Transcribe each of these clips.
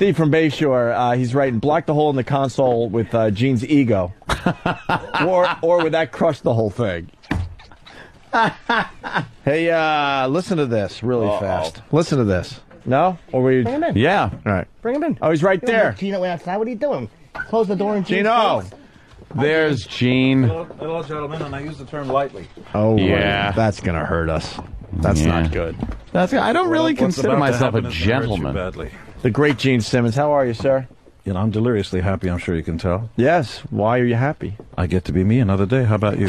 Steve from Bayshore, he's writing, block the hole in the console with Gene's ego. or would that crush the whole thing? Hey, listen to this really fast. Listen to this. No? Or we? Bring him in. Yeah. All right. Bring him in. Oh, he's right there. Gino went outside. What are you doing? Close the door and Gino. There's Gene. Hello, gentlemen, and I use the term lightly. Oh, yeah. That's going to hurt us. That's not good. I don't really consider myself a gentleman. Badly. The great Gene Simmons. How are you, sir? You know, I'm deliriously happy, I'm sure you can tell. Yes. Why are you happy? I get to be me another day. How about you?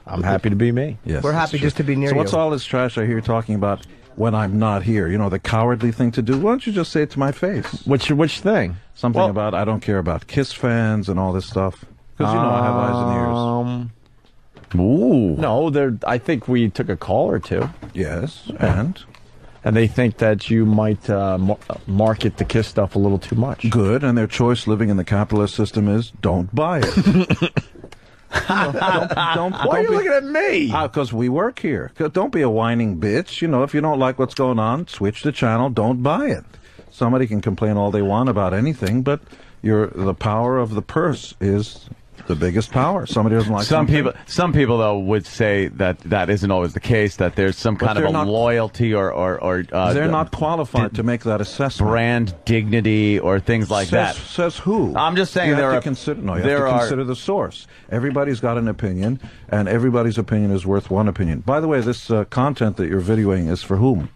I'm happy to be me. Yes, We're happy just to be near you. So what's all this trash I hear talking about when I'm not here? You know, the cowardly thing to do? Why don't you just say it to my face? Which thing? Something about I don't care about Kiss fans and all this stuff. Because, you know, I have eyes and ears. Ooh. No, I think we took a call or two. Yes, and they think that you might market the Kiss stuff a little too much. Good, and their choice living in the capitalist system is don't buy it. Why are you looking at me? Because we work here. Don't be a whining bitch. You know, if you don't like what's going on, switch the channel. Don't buy it. Somebody can complain all they want about anything, but the power of the purse is the biggest power. Somebody doesn't like something. Some people though would say that isn't always the case. That there's some kind of a loyalty or they're not qualified to make that assessment. Brand dignity or things like that. Says who? I'm just saying you have to consider the source. Everybody's got an opinion, and everybody's opinion is worth one opinion. By the way, this content that you're videoing is for whom?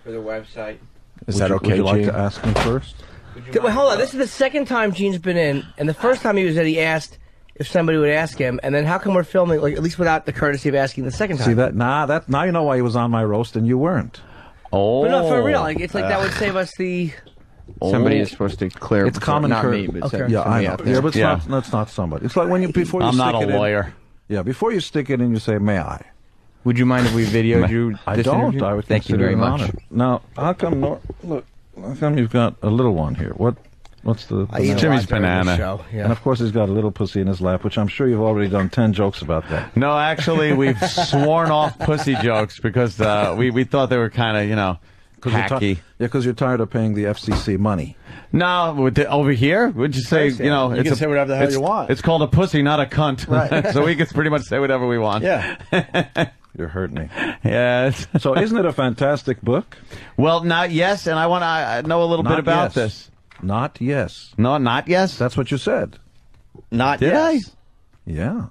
For the website. Is that okay, Would you like Gene? to ask him first? Wait, hold on. This is the second time Gene's been in, and the first time he was in, he asked if somebody would ask him, and then how come we're filming, like, at least without the courtesy of asking the second time? See that? Now you know why he was on my roast and you weren't. Oh, but no, for real. Like, it's like that would save us the. Somebody is supposed to clear. It's common not courtesy. me, but Okay. Yeah, I know. Yeah, but it's not somebody. It's like when before you I'm stick not a it in- lawyer. Yeah, before you stick it in, you say, "May I?" Would you mind if we videoed you? I this don't. interview? I would Thank you consider very it an much. honor. Now, how come? How come you've got a little one here? What's the? I eat a Jimmy's lot during banana. the show, yeah. And of course, he's got a little pussy in his lap, which I'm sure you've already done 10 jokes about that. No, actually, we've sworn off pussy jokes because we thought they were kind of, you know, hacky. Because you're tired of paying the FCC money. No, over here, would you say, you know, You can say whatever the hell you want. It's called a pussy, not a cunt. Right. So we can pretty much say whatever we want. Yeah. You're hurting me. Yes. So isn't it a fantastic book? Well, not yes, and I want to know a little bit about this. Not yes. No, not yes. That's what you said. Not Did yes. Yeah.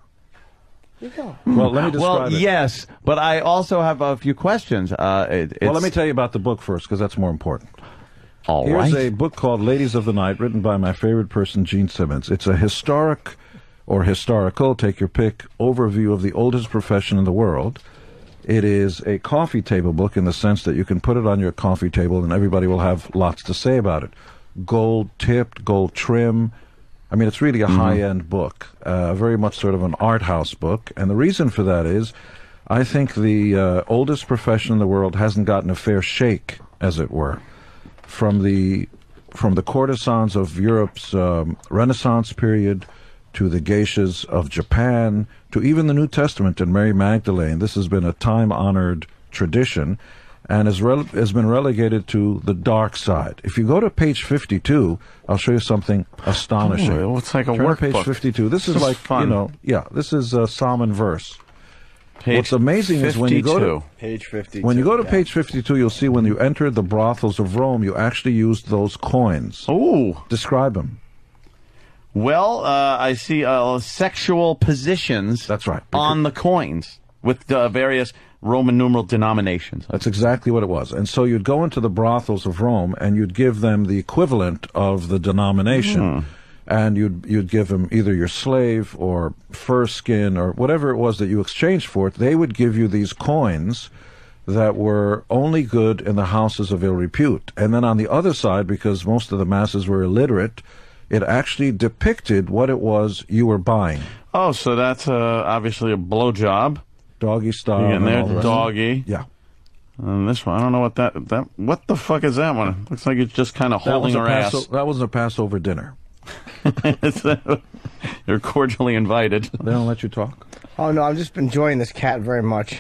You go. Well, let me describe it. yes, but I also have a few questions. Well, let me tell you about the book first, because that's more important. All Here's right. a book called Ladies of the Night, written by my favorite person, Gene Simmons. It's a historic or historical, take your pick, overview of the oldest profession in the world. It is a coffee table book in the sense that you can put it on your coffee table and everybody will have lots to say about it. Gold tipped, gold trim. I mean, it's really a high-end book, very much sort of an art house book. And the reason for that is I think the oldest profession in the world hasn't gotten a fair shake, as it were, from the courtesans of Europe's Renaissance period to the geishas of Japan, to even the New Testament and Mary Magdalene. This has been a time-honored tradition and has been relegated to the dark side. If you go to page 52, I'll show you something astonishing. Oh, it looks like a Turn to workbook. page 52. This is like, fun. this is Psalm and verse. Page What's amazing 52. Is when you go to Page 52. when you go to page 52, you'll see when you entered the brothels of Rome, you actually used those coins. Ooh. Describe them. Well, I see sexual positions. That's right. On the coins with various Roman numeral denominations. That's exactly what it was. And so you'd go into the brothels of Rome and you'd give them the equivalent of the denomination. And you'd give them either your slave or fur skin or whatever it was that you exchanged for it. They would give you these coins that were only good in the houses of ill repute. And then on the other side, because most of the masses were illiterate, it actually depicted what it was you were buying. Oh, so that's obviously a blowjob. Doggy style. And and all the there's rest. Doggy. Yeah. And this one, I don't know what what the fuck is that one? Looks like it's just kind of holding her ass. That was a Passover dinner. You're cordially invited. They don't let you talk? Oh no, I've just been enjoying this cat very much.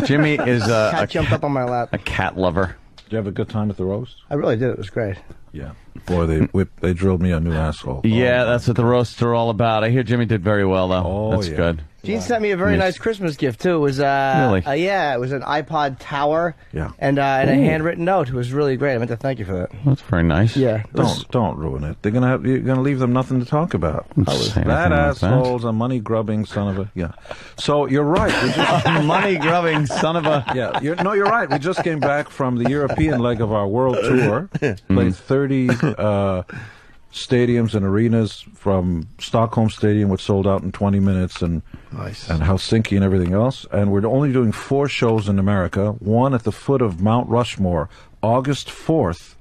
Jimmy is Cat jumped up on my lap. a cat lover. Did you have a good time at the roast? I really did. It was great. Yeah. Boy, they drilled me a new asshole. Yeah, that's what the roasts are all about. I hear Jimmy did very well, though. Oh, that's yeah. good. Gene sent me a very nice Christmas gift too. It was Really? Yeah, it was an iPod Tower. Yeah. And a handwritten note. It was really great. I meant to thank you for that. That's very nice. Yeah. Don't ruin it. You're gonna leave them nothing to talk about. That Assholes, a money grubbing son of a So you're right. We just, money grubbing son of a. yeah, you're right. We just came back from the European leg of our world tour. Played 30 stadiums and arenas, from Stockholm Stadium, which sold out in 20 minutes, and Helsinki and everything else. And we're only doing 4 shows in America, one at the foot of Mount Rushmore, August 4th,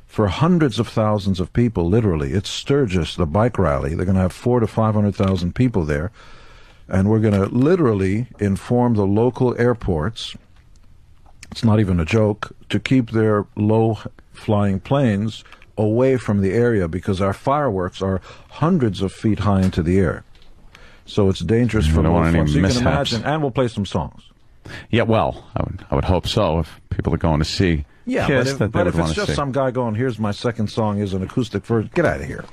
for hundreds of thousands of people, literally. It's Sturgis, the bike rally. They're going to have 400,000 to 500,000 people there. And we're going to literally inform the local airports, it's not even a joke, to keep their low-flying planes away from the area, because our fireworks are hundreds of feet high into the air. So it's dangerous for low flying. So you can imagine, and we'll play some songs. Yeah, well, I would hope so if people are going to see. Yeah, Kiss, but if it's just some guy going, here's my second song, is an acoustic version, get out of here.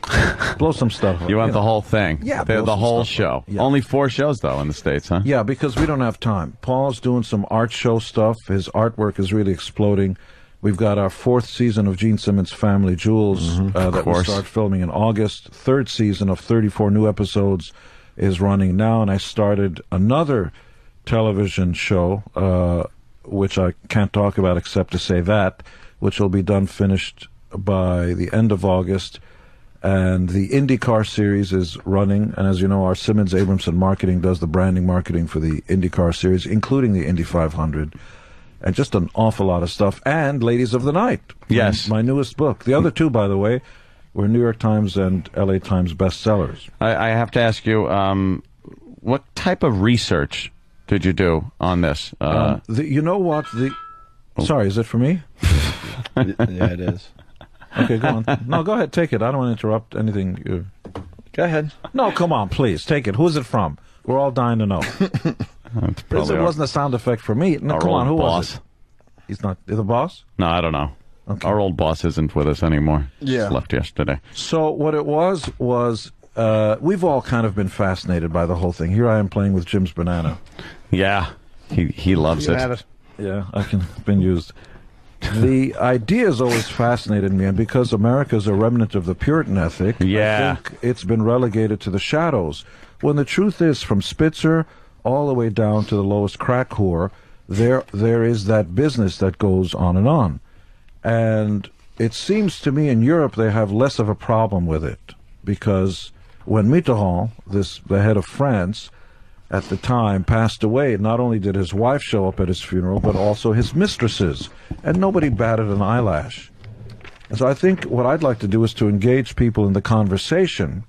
Blow some stuff up. You want the whole thing? Yeah, the whole show. Yeah. Only 4 shows, though, in the States, huh? Yeah, because we don't have time. Paul's doing some art show stuff. His artwork is really exploding. We've got our 4th season of Gene Simmons' Family Jewels that will start filming in August. 3rd season of 34 new episodes is running now, and I started another television show, which I can't talk about except to say that, which will be finished by the end of August. And the IndyCar series is running, and as you know, our Simmons Abramson Marketing does the branding marketing for the IndyCar series, including the Indy 500. And just an awful lot of stuff. And Ladies of the Night. Yes. My newest book. The other 2, by the way, were New York Times and LA Times bestsellers. I have to ask you, what type of research did you do on this? You know what? Sorry, is it for me? Yeah, it is. Okay, go on. No, go ahead. Take it. I don't want to interrupt anything. Go ahead. No, come on, please. Take it. Who's it from? We're all dying to know. It wasn't a sound effect for me. No, come on, who was it? He's not the boss? No, I don't know. Okay. Our old boss isn't with us anymore. Yeah. Just left yesterday. So what it was we've all kind of been fascinated by the whole thing. Here I am playing with Jim's banana. Yeah, he loves You it. have it. Yeah, been used. The idea has always fascinated me, and because America's a remnant of the Puritan ethic, Yeah. I think it's been relegated to the shadows. When the truth is, from Spitzer all the way down to the lowest crack whore, there is that business that goes on. And it seems to me in Europe they have less of a problem with it, because when Mitterrand, the head of France, at the time passed away, not only did his wife show up at his funeral, but also his mistresses, and nobody batted an eyelash. And so I think what I'd like to do is to engage people in the conversation.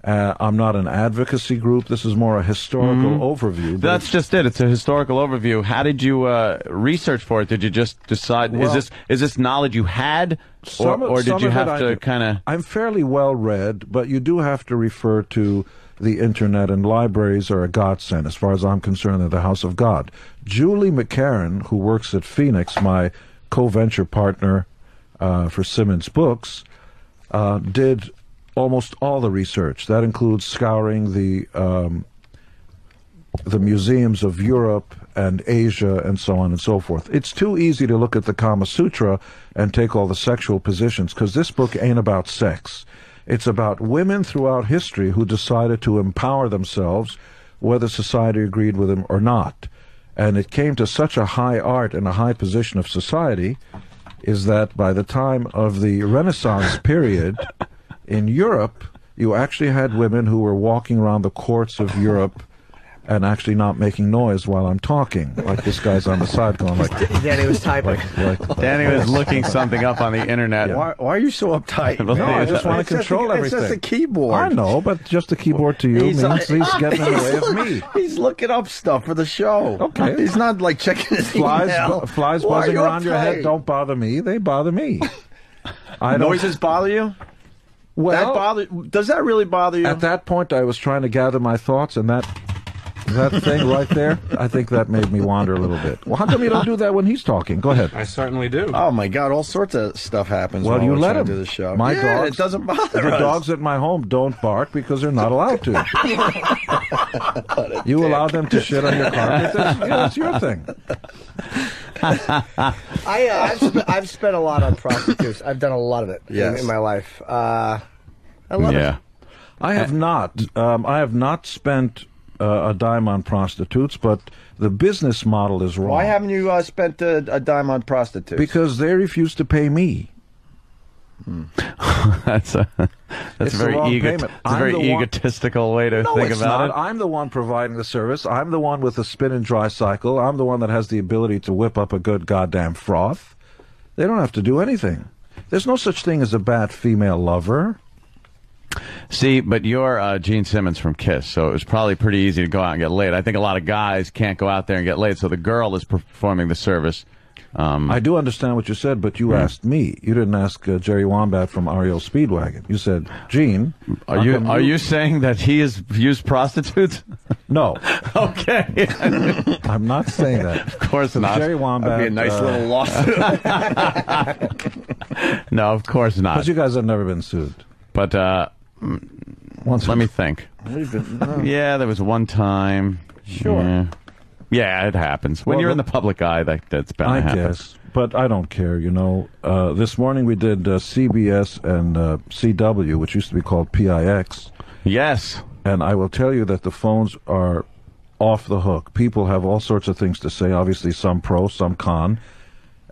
I'm not an advocacy group. This is more a historical overview. That's just it. It's a historical overview. How did you research for it? Did you just decide? Well, is this knowledge you had, or did you have to kind of? I'm fairly well read, but you do have to refer to the internet, and libraries are a godsend as far as I'm concerned. They're the house of God. Julie McCarran, who works at Phoenix, my co-venture partner for Simmons Books, did almost all the research. That includes scouring the museums of Europe and Asia and so on and so forth. It's too easy to look at the Kama Sutra and take all the sexual positions, because this book ain't about sex. It's about women throughout history who decided to empower themselves, whether society agreed with them or not. And it came to such a high art and a high position of society, is that by the time of the Renaissance period, in Europe, you actually had women who were walking around the courts of Europe and actually not making noise while I'm talking. Like this guy's on the side going like... Danny was typing. Danny was looking something up on the internet. Why are you so uptight? No, I just want to control everything. It's just a keyboard. I know, but just a keyboard to you means he's getting in the way of me. He's looking up stuff for the show. Okay. He's not like checking his email. Flies Why are buzzing you around your head uptight? don't bother me. They bother me. Noises bother you? Well, Does that really bother you? at that point, I was trying to gather my thoughts, and that That thing right there, I think that made me wander a little bit. Well, how come you don't do that when he's talking? Go ahead. I certainly do. Oh my God! All sorts of stuff happens. Well, while you we're let trying him. to do the show. My yeah, dogs, it doesn't bother the us. dogs at my home don't bark because they're not allowed to. You allow them to shit on your carpet. That's your thing. I've spent a lot on prostitutes. I've done a lot of it in my life. I love it. I have not. I have not spent a dime on prostitutes, but the business model is wrong. Why haven't you spent a dime on prostitutes? Because they refuse to pay me. That's a very egotistical way to think about it. I'm the one providing the service. I'm the one with the spin and dry cycle. I'm the one that has the ability to whip up a good goddamn froth. They don't have to do anything. There's no such thing as a bad female lover. See, but you're Gene Simmons from Kiss, so it was probably pretty easy to go out and get laid. I think a lot of guys can't go out there and get laid, so the girl is performing the service. I do understand what you said, but you asked me. You didn't ask Jerry Wombat from REO Speedwagon. You said, Gene, are you saying that he has used prostitutes? No. Okay. I'm not saying that. Of course not. Jerry Wombat. That'd be a nice little lawsuit. No, of course not. Because you guys have never been sued. But let me think. Yeah, there was one time. Sure. Yeah, it happens. When you're in the public eye, that's bound to happen. I guess. But I don't care, you know. This morning we did CBS and CW, which used to be called PIX. Yes. And I will tell you that the phones are off the hook. People have all sorts of things to say, obviously some pro, some con.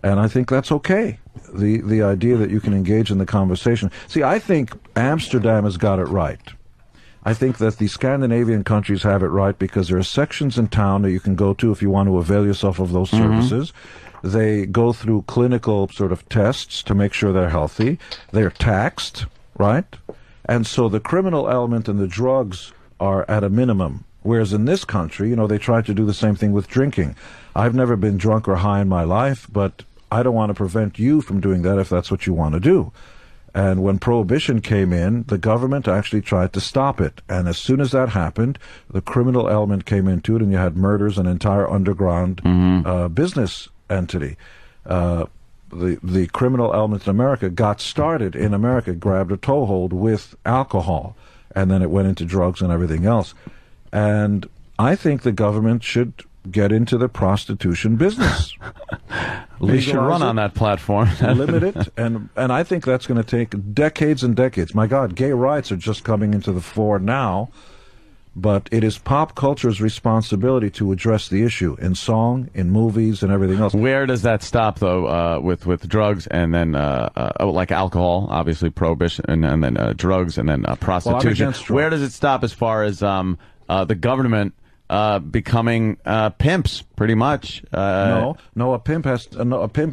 And I think that's okay. The idea that you can engage in the conversation. See, I think Amsterdam has got it right. I think that the Scandinavian countries have it right because there are sections in town that you can go to if you want to avail yourself of those services. They go through clinical sort of tests to make sure they're healthy. They're taxed, right? And so the criminal element and the drugs are at a minimum. Whereas in this country, you know, they try to do the same thing with drinking. I've never been drunk or high in my life, but I don't want to prevent you from doing that if that's what you want to do. And when Prohibition came in, the government actually tried to stop it. And as soon as that happened, the criminal element came into it, and you had murders, an entire underground business entity. The criminal element in America got started in America, grabbed a toehold with alcohol, and then it went into drugs and everything else. And I think the government should get into the prostitution business. We should run on that platform. Limit it, and I think that's going to take decades and decades. My God, gay rights are just coming into the fore now, but it is pop culture's responsibility to address the issue in song, in movies, and everything else. Where does that stop, though, with drugs and then, like alcohol, obviously prohibition, and then drugs and then prostitution? Well, where does it stop as far as the government becoming pimps, pretty much? No. A pimp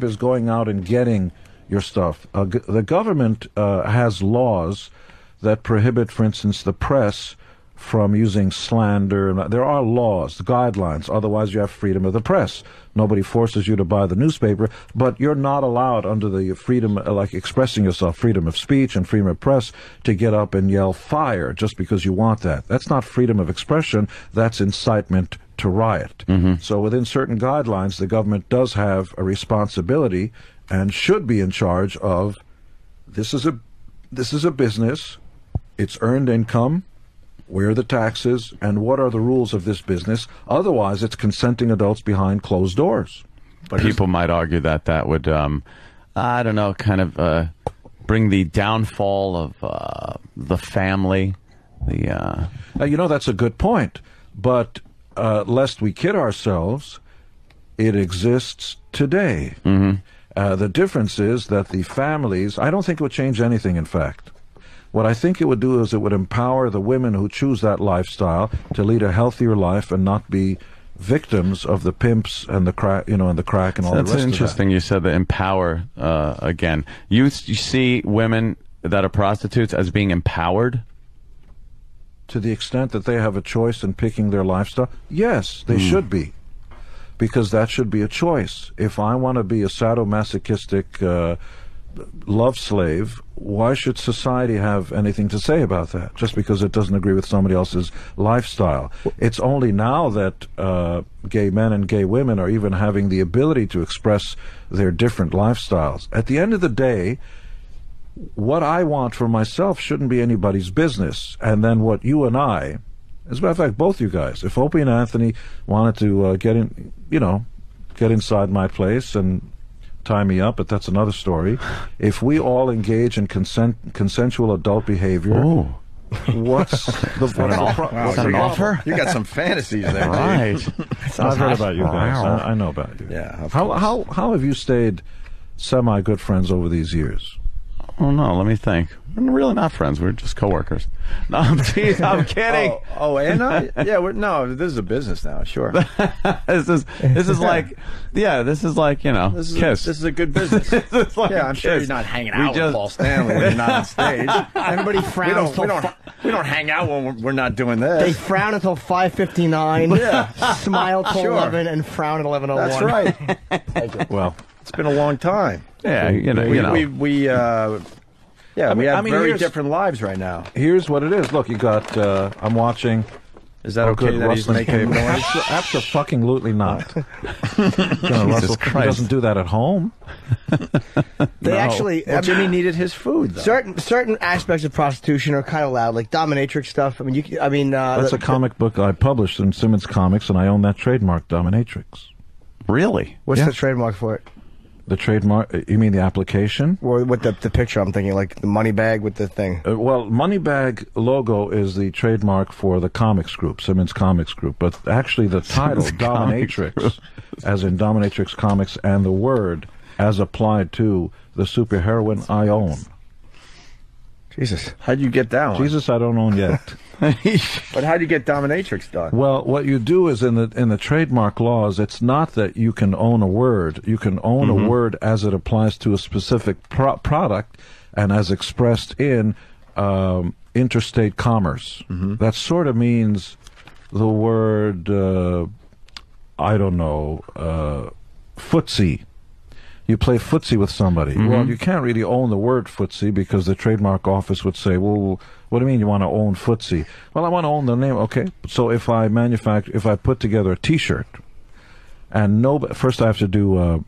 is going out and getting your stuff. The government has laws that prohibit, for instance, the press from using slander. There are laws, guidelines. Otherwise, you have freedom of the press. Nobody forces you to buy the newspaper, but you're not allowed under the freedom, like expressing yourself, freedom of speech and freedom of press, to get up and yell fire just because you want that. That's not freedom of expression. That's incitement to riot. So within certain guidelines, the government does have a responsibility and should be in charge of, this is a business, it's earned income, where are the taxes, and what are the rules of this business? Otherwise, it's consenting adults behind closed doors. But people might argue that would, I don't know, kind of bring the downfall of the family. You know, that's a good point. But lest we kid ourselves, it exists today. The difference is that the families, I don't think it would change anything, in fact. What I think it would do is it would empower the women who choose that lifestyle to lead a healthier life and not be victims of the pimps and the crack, and the crack and all the rest of that. That's interesting. You said the empower again. You see women that are prostitutes as being empowered? To the extent that they have a choice in picking their lifestyle? Yes, they should be. Because that should be a choice. If I want to be a sadomasochistic love slave, why should society have anything to say about that just because it doesn't agree with somebody else's lifestyle? It's only now that gay men and gay women are even having the ability to express their different lifestyles. At the end of the day, what I want for myself shouldn't be anybody's business. And then what you and I, as a matter of fact, both you guys, if Opie and Anthony wanted to get inside my place and tie me up, but that's another story. If we all engage in consensual adult behavior, what's an offer? You got some fantasies there, Right. I've heard about you guys. I know about you. Yeah. How have you stayed semi-good friends over these years? Oh, no, let me think. We're really not friends. We're just coworkers. No, I'm kidding. I'm kidding. This is a business now, sure. This is like, Kiss. This is a good business. I'm sure you're not hanging out with Paul Stanley when you're not on stage. Everybody frowns. We don't hang out when we're not doing this. They frown until 5:59. Yeah. Smile till 11 and frown at 11:01. That's right. Well, it's been a long time. Yeah, We have very different lives right now. Here's what it is. Look, you got. I'm watching. Is that okay that he's making a noise? Absolutely not. Russell Christ. doesn't do that at home. They actually. Jimmy needed his food, though. Certain aspects of prostitution are kind of loud, like dominatrix stuff. I mean, That's a comic book I published in Simmons Comics, and I own that trademark, Dominatrix. Really? What's the trademark for it? The trademark? You mean the application? Or with the picture? I'm thinking like the money bag with the thing. Well, Moneybag logo is the trademark for the comics group, Simmons Comics Group. But actually, the title Dominatrix, as in Dominatrix Comics, and the word as applied to the superheroine I own. Jesus, how'd you get that one? Jesus, I don't own yet. But how'd you get Dominatrix done? Well, what you do is in the trademark laws, it's not that you can own a word. You can own a word as it applies to a specific product and as expressed in interstate commerce. That sort of means the word, footsie. You play footsie with somebody. Well, you can't really own the word footsie because the trademark office would say, well, what do you mean you want to own footsie? Well, I want to own the name. Okay, so if I put together a T-shirt, and first I have to do a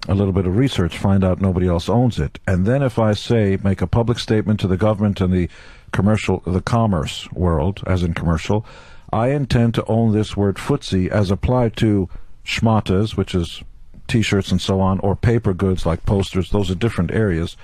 little bit of research, find out nobody else owns it, and then if I make a public statement to the government and the commerce world, as in commercial, I intend to own this word footsie as applied to schmatas, which is T-shirts and so on, or paper goods like posters. Those are different areas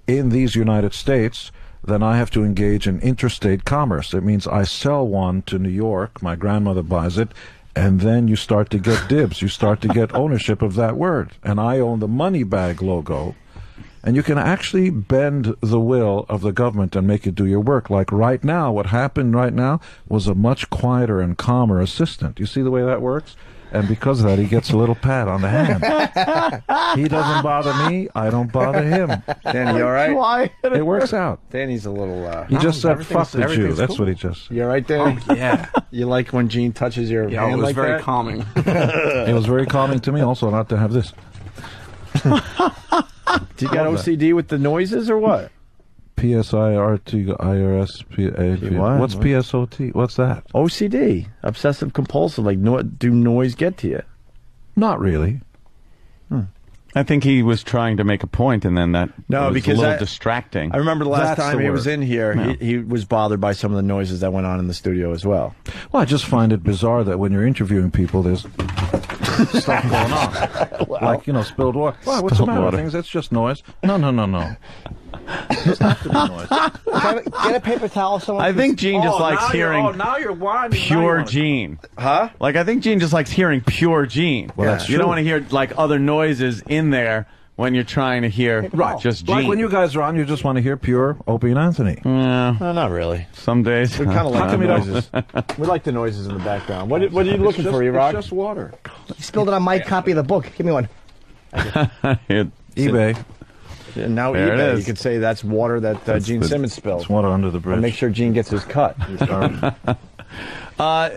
in these United States. Then I have to engage in interstate commerce. It means I sell one to New York, my grandmother buys it, and then you start to get dibs. You start to get ownership of that word. And I own the Moneybag logo. And you can actually bend the will of the government and make it do your work. Like right now, what happened right now was a much quieter and calmer assistant. You see the way that works? And because of that, he gets a little pat on the hand. He doesn't bother me. I don't bother him. Danny, you all right? Why? It works out. Danny's a little... He just said, fuck the Jew. That's cool. what he just said. You all right, Danny? Oh, yeah. You like when Gene touches your Yeah, hand it was like very that? calming. It was very calming to me also not to have this. Do you got OCD with the noises or what? PSIRT What? What's PSOT? What's that? OCD, obsessive compulsive. Like, do noise get to you? Not really. I think he was trying to make a point, and then that was because a little distracting. I remember the last That's time the he was word. in here, he was bothered by some of the noises that went on in the studio as well. Well, I just find it bizarre that when you're interviewing people, there's stuff going on. Like, spilled water. Well, what's the matter with things? It's just noise. No. It doesn't have to be noise. Get a paper towel. Someone. I think Gene just likes hearing now you're whining. pure Gene. Huh? Like, I think Gene just likes hearing pure Gene. Well, that's You don't true. want to hear, like, other noises in there when you're trying to hear just Gene. Like when you guys are on, you just want to hear pure Opie and Anthony. Yeah, No, not really. some days. We kind of like come the you don't- noises. We like the noises in the background. What are you looking for, It's E-Rock? just water. You spilled it on my copy of the book. Give me one. eBay. And now There it eBay, is. you could say that's water that Gene Simmons spilled. It's water under the bridge. I'll make sure Gene gets his cut.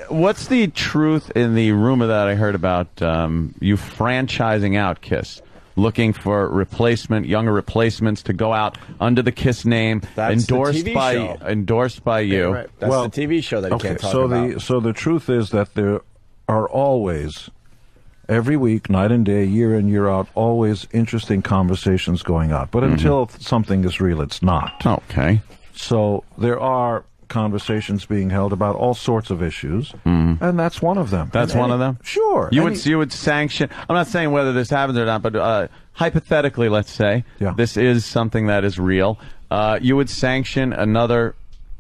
What's the truth in the rumor that I heard about you franchising out Kiss? looking for younger replacements to go out under the Kiss name, That's the endorsed TV by show. you. Right. That's Well, the TV show that he can't talk about. So the truth is that there are always, every week, night and day, year in, year out, always interesting conversations going on. But until something is real, it's not. Okay. So there are conversations being held about all sorts of issues, and that's one of them. That's one of them? Sure. You would sanction. I'm not saying whether this happens or not, but hypothetically, let's say this is something that is real. You would sanction another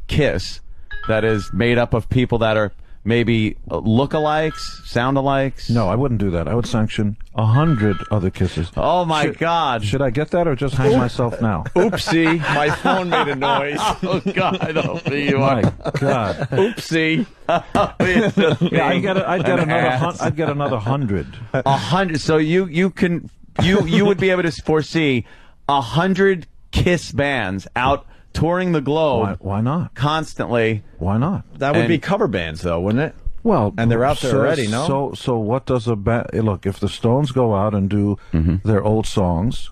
Kiss that is made up of people that are maybe look-alikes, sound-alikes? No, I wouldn't do that. I would sanction 100 other Kisses. Oh, my God. Should I get that or just hang myself now? Oopsie, my phone made a noise. Oh, God. Opie, you My are. God. Oopsie. Yeah, I'd get another 100. 100. So you would be able to foresee 100 Kiss bands out touring the globe. Why not? Constantly. Why not? That would be cover bands, though, wouldn't it? Well, And they're out there already, no? So what does a band... Look, if the Stones go out and do their old songs,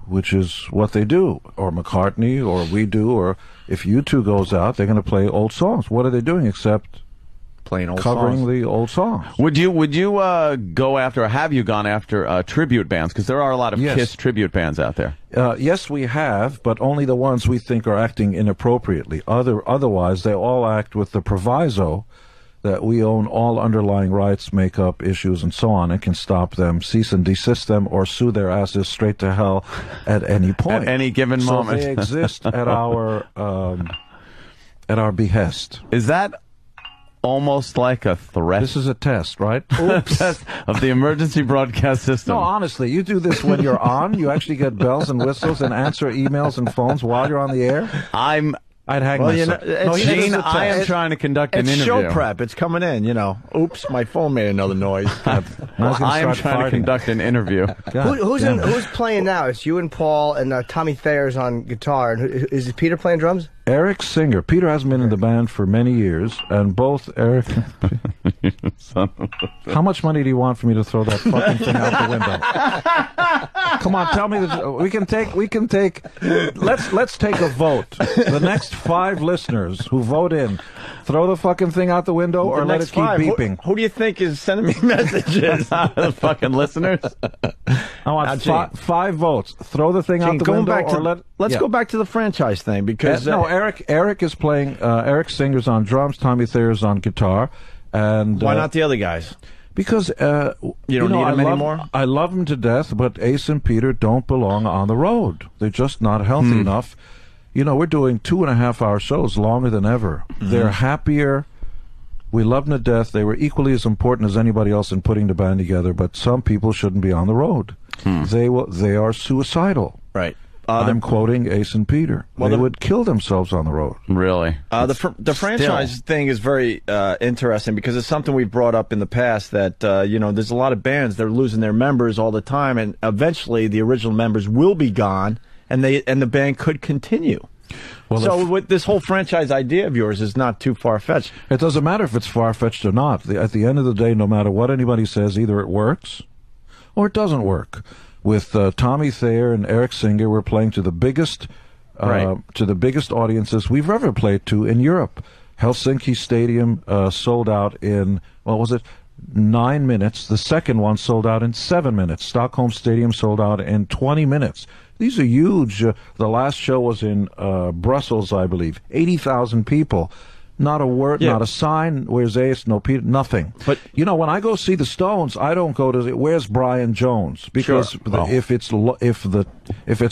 which is what they do, or McCartney, or we do, or if U2 goes out, they're going to play old songs. What are they doing except Playing old covering songs. the old songs? Would you go after, or have you gone after tribute bands? Because there are a lot of Yes. Kiss tribute bands out there. Yes, we have, but only the ones we think are acting inappropriately. Otherwise, they all act with the proviso that we own all underlying rights, makeup issues, and so on, and can stop them, cease and desist them, or sue their asses straight to hell at any point. At any given moment. So they exist at our behest. Is that almost like a threat? This is a test, right? Test of the emergency broadcast system. No, honestly, you do this when you're on. You actually get bells and whistles and answer emails and phones while you're on the air. I'd hang myself. Gene, I am trying to conduct an It's interview. show prep. It's coming in, Oops, my phone made another noise. I am trying to conduct an interview. Who's playing now? It's you and Paul and Tommy Thayer's on guitar. And is Peter playing drums? Eric Singer. Peter hasn't been in the band for many years, and both Eric... How much money do you want for me to throw that fucking thing out the window? Come on, tell me that we can take. Let's take a vote. The next 5 listeners who vote in, throw the fucking thing out the window or let it keep beeping. Who do you think is sending me messages? The fucking listeners. I want 5 votes. Throw the thing out the window or let's go back to the franchise thing because no, Eric is playing. Eric Singer's on drums. Tommy Thayer's on guitar. And why not the other guys? Because you don't need them anymore. I love them to death, but Ace and Peter don't belong on the road. They're just not healthy enough. We're doing 2.5-hour shows, longer than ever. They're happier. We love them to death. They were equally as important as anybody else in putting the band together. But some people shouldn't be on the road. They are suicidal. Right. I'm quoting Ace and Peter. They would kill themselves on the road. Really? The franchise thing is very interesting because it's something we've brought up in the past that, there's a lot of bands that are losing their members all the time, and eventually the original members will be gone, and the band could continue. Well, so with this whole franchise idea of yours is not too far-fetched. It doesn't matter if it's far-fetched or not. At the end of the day, no matter what anybody says, either it works or it doesn't work. With Tommy Thayer and Eric Singer, we're playing to the biggest audiences we've ever played to in Europe. Helsinki Stadium sold out in 9 minutes. The second one sold out in 7 minutes. Stockholm Stadium sold out in 20 minutes. These are huge. The last show was in Brussels, I believe. 80,000 people. Not a word, not a sign. Where's Ace? No Peter. Nothing. But when I go see the Stones, I don't go to where's Brian Jones, because if it's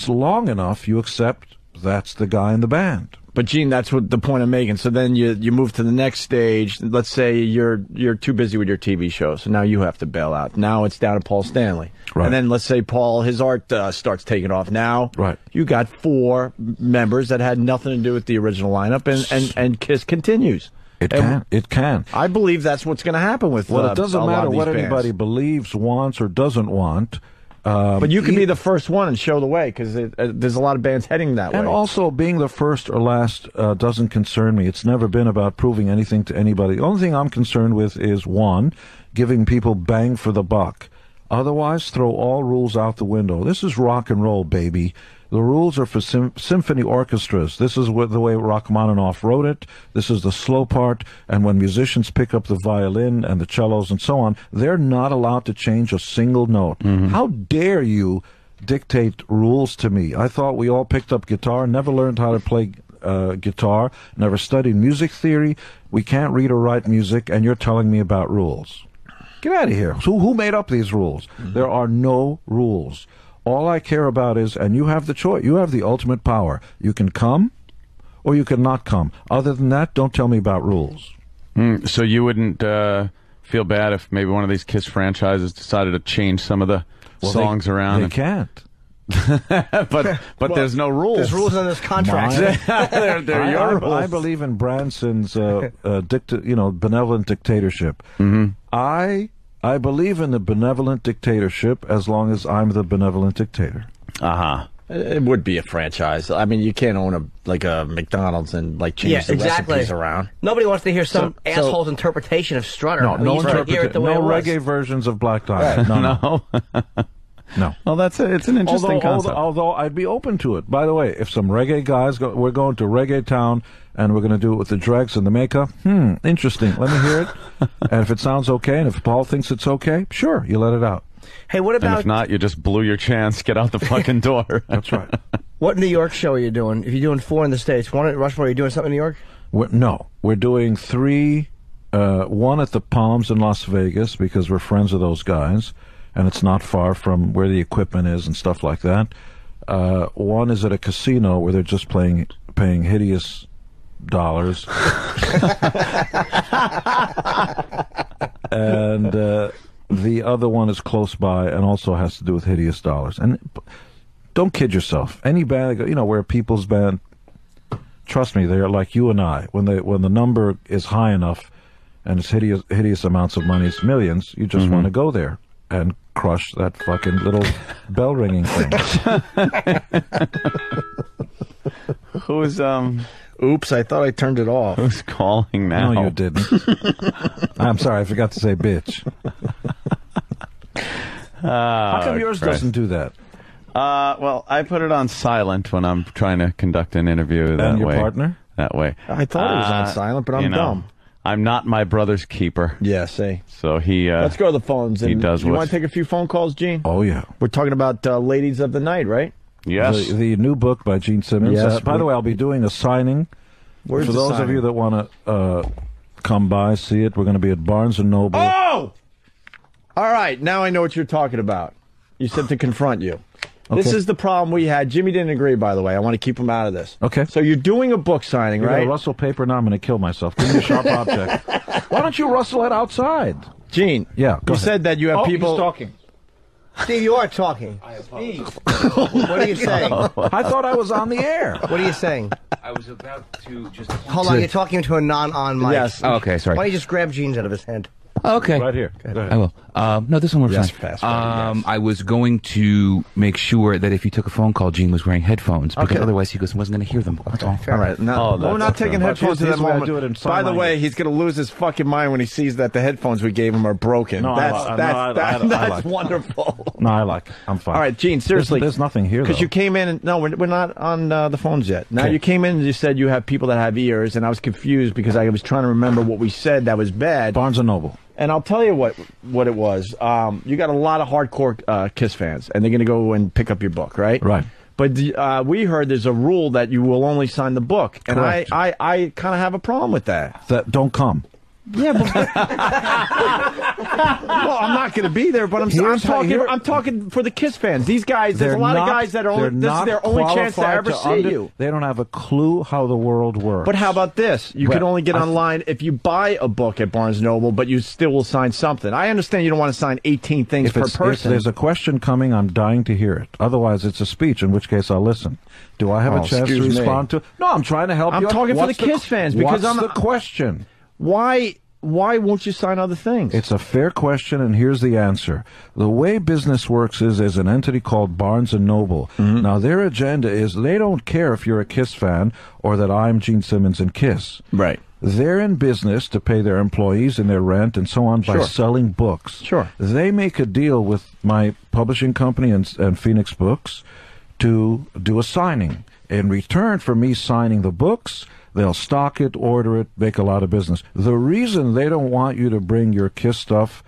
long enough, you accept that's the guy in the band. But Gene, that's what the point I'm making. So then you move to the next stage. Let's say you're too busy with your TV show, so now you have to bail out. Now it's down to Paul Stanley. Right. And then let's say Paul, his art starts taking off. Now you got 4 members that had nothing to do with the original lineup, and Kiss continues. It can. I believe that's what's going to happen with. Well, it doesn't a lot matter of these what bands. anybody believes, wants, or doesn't want. But you can be the first one and show the way, because there's a lot of bands heading that way. And also, being the first or last doesn't concern me. It's never been about proving anything to anybody. The only thing I'm concerned with is, 1, giving people bang for the buck. Otherwise, throw all rules out the window. This is rock and roll, baby. The rules are for symphony orchestras. This is the way Rachmaninoff wrote it. This is the slow part. And when musicians pick up the violin and the cellos and so on, they're not allowed to change a single note. How dare you dictate rules to me? I thought we all picked up guitar, never learned how to play guitar, never studied music theory. We can't read or write music, and you're telling me about rules. Get out of here. So who made up these rules? There are no rules. All I care about is, and you have the choice, you have the ultimate power. You can come, or you can not come. Other than that, don't tell me about rules. So you wouldn't feel bad if maybe one of these Kiss franchises decided to change some of the songs around? They can't. but there's no rules. There's rules in this contract. they're your rules. I believe in Branson's benevolent dictatorship. I believe in the benevolent dictatorship as long as I'm the benevolent dictator. It would be a franchise. I mean, you can't own a McDonald's and change the recipes around. Nobody wants to hear some asshole's interpretation of Strutter. No reggae versions of Black Diamond. No. No. Well, it's an interesting concept. Although I'd be open to it. By the way, if some reggae guys we're going to Reggae Town and we're going to do it with the dregs and the makeup. Interesting. Let me hear it. And if it sounds okay, and if Paul thinks it's okay, sure, you let it out. Hey, what about? And if not, you just blew your chance. Get out the fucking door. That's right. What New York show are you doing? If you're doing 4 in the States, 1 at Rushmore, are you doing something in New York? We're doing 3. 1 at the Palms in Las Vegas because we're friends of those guys. And it's not far from where the equipment is and stuff like that. 1 is at a casino where they're just paying hideous dollars. And the other one is close by and also has to do with hideous dollars. And don't kid yourself. Any band, we're a people's band. Trust me, they're like you and I. When the number is high enough and it's hideous amounts of money, it's millions, you just want to go there and crush that fucking little bell ringing thing. Who's Oops, I thought I turned it off. Who's calling now? No, you didn't. I'm sorry, I forgot to say bitch. How come yours doesn't do that? Well, I put it on silent when I'm trying to conduct an interview that way. And your partner? That way. I thought it was on silent, but I'm dumb. I'm not my brother's keeper. Yeah, see. So he... Let's go to the phones. He does You want to take a few phone calls, Gene? Oh, yeah. We're talking about Ladies of the Night, right? Yes. The new book by Gene Simmons. Yes. By the way, I'll be doing a signing. Where's For the those signing? of you that want to come by, see it, we're going to be at Barnes & Noble. Oh! All right, now I know what you're talking about. You said to confront you. Okay. This is the problem we had. Jimmy didn't agree, by the way. I want to keep him out of this. Okay. So you're doing a book signing, You right? got rustle paper, now I'm going to kill myself. Give me a sharp object. Why don't you rustle it outside? Gene, Yeah, go you ahead. said that you have people... He's talking. Steve, you are talking. Steve, what are you saying? I thought I was on the air. What are you saying? I was about to just... Hold on, you're talking to a non-on mic. Yes. Oh, okay, sorry. Why don't you just grab Jeans out of his hand? Okay. Right here. Go ahead. I will. No, this one works Yes, fine. fast forward, yes. I was going to make sure that if he took a phone call, Gene was wearing headphones, because otherwise he wasn't going to hear them. That's all. All right. Now, we're not taking headphones Here's at that the way I moment. do it in sign By the language. way, he's going to lose his fucking mind when he sees that the headphones we gave him are broken. No, I that's like it. wonderful. No, I like it. I'm fine. All right, Gene, seriously. There's nothing here, Because though. you came in and... No, we're not on the phones yet. Now, Okay. you came in and you said you have people that have ears, and I was confused because I was trying to remember what we said that was bad. Barnes & Noble. And I'll tell you what it was. You got a lot of hardcore Kiss fans, and they're going to go and pick up your book, right? Right. But we heard there's a rule that you will only sign the book, and Correct. I kind of have a problem with that. That don't come. Yeah, but well, I'm not going to be there. But I'm talking for the Kiss fans. These guys, there's a lot of guys that are only this is their only chance to ever see you. They don't have a clue how the world works. But how about this? You can only get online if you buy a book at Barnes & Noble, but you still will sign something. I understand you don't want to sign 18 things per If person. there's a question coming, I'm dying to hear it. Otherwise, it's a speech, in which case I'll listen. Do I have a chance to excuse me. respond to? No, I'm trying to help I'm you. talking for the Kiss fans because what's I'm the question. Why why won't you sign other things? It's a fair question, and here's the answer. The way business works is there's an entity called Barnes & Noble. Now, their agenda is they don't care if you're a Kiss fan or that I'm Gene Simmons and Kiss. Right. They're in business to pay their employees and their rent and so on by selling books. Sure. They make a deal with my publishing company and Phoenix Books to do a signing. In return for me signing the books, they'll stock it, order it, make a lot of business. The reason they don't want you to bring your Kiss stuff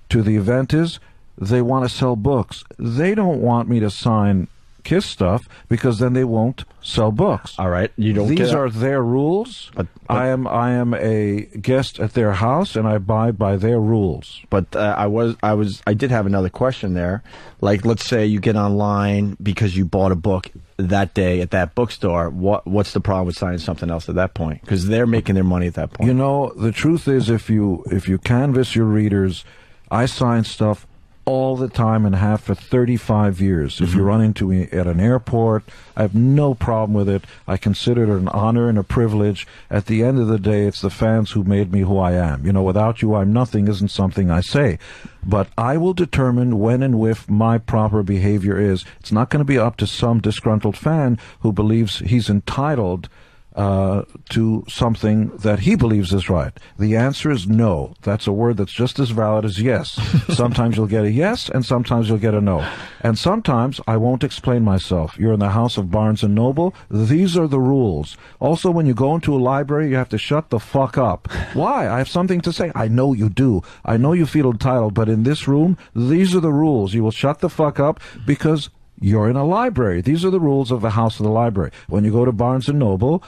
to the event is they want to sell books. They don't want me to sign Kiss stuff because then they won't sell books. All right, you don't. These are their rules. But I am a guest at their house, and I abide by their rules. But I did have another question there. Like, let's say you get online because you bought a book that day at that bookstore. What's the problem with signing something else at that point? Because they're making their money at that point. You know, the truth is, if you canvass your readers, I sign stuff all the time and have for 35 years. If you run into me at an airport, I have no problem with it. I consider it an honor and a privilege. At the end of the day, it's the fans who made me who I am. You know, without you, I'm nothing isn't something I say. But I will determine when and if my proper behavior is. It's not going to be up to some disgruntled fan who believes he's entitled to something that he believes is right. The answer is no. That's a word that's just as valid as yes. Sometimes you'll get a yes, and sometimes you'll get a no. And sometimes I won't explain myself. You're in the house of Barnes & Noble. These are the rules. Also, when you go into a library, you have to shut the fuck up. Why? I have something to say. I know you do. I know you feel entitled, but in this room, these are the rules. You will shut the fuck up because you're in a library. These are the rules of the house of the library. When you go to Barnes & Noble,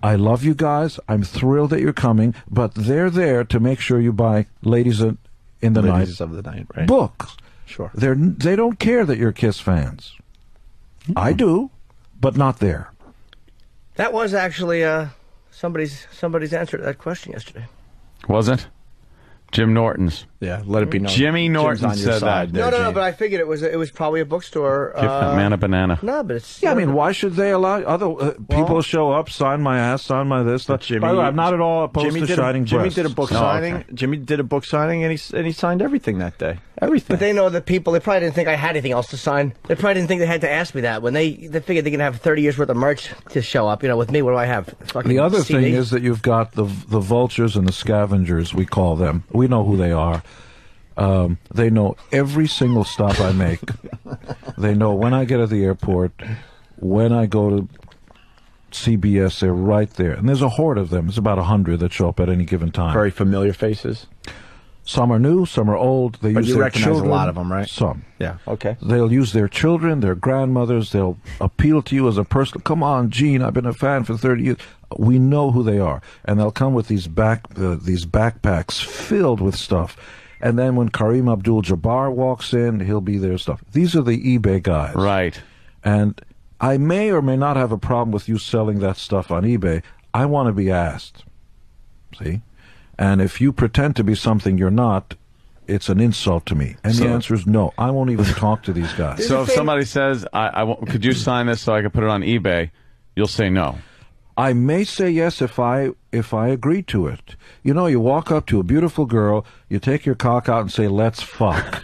I love you guys. I'm thrilled that you're coming, but they're there to make sure you buy Ladies of the Night, right? Books. Sure. They don't care that you're Kiss fans. I do, but not there. That was actually somebody's answer to that question yesterday. Was it? Jim Norton's. Yeah, let it be known. Jimmy Norton said that. No, but I figured it was probably a bookstore. Give that man a banana. No, but it's... Yeah, I mean, why should they allow other people to show up, sign my ass, sign my this? Jimmy, by the way, I'm not at all opposed to shining Jimmy breasts. did a book signing. Okay. Jimmy did a book signing, and he signed everything that day. Everything. But they know the people. They probably didn't think I had anything else to sign. They probably didn't think they had to ask me that. When they figured they could have 30 years worth of merch to show up. You know, with me, what do I have? Fucking the other CD? thing is that you've got the vultures and the scavengers, we call them. We know who they are. They know every single stop I make. They know when I get at the airport, when I go to CBS, they're right there. And there's a horde of them. It's about 100 that show up at any given time. Very familiar faces. Some are new, some are old. They use you their recognize children. a lot of them, right? Some. Yeah, okay. They'll use their children, their grandmothers. They'll appeal to you as a person. Come on, Gene, I've been a fan for 30 years. We know who they are. And they'll come with these backpacks filled with stuff. And then when Kareem Abdul-Jabbar walks in, he'll be their stuff. These are the eBay guys. Right. And I may or may not have a problem with you selling that stuff on eBay. I want to be asked. See? And if you pretend to be something you're not, it's an insult to me. And the answer is no. I won't even talk to these guys. So if somebody says, could you sign this so I can put it on eBay, you'll say no. I may say yes if I agree to it. You know, you walk up to a beautiful girl, you take your cock out and say, let's fuck.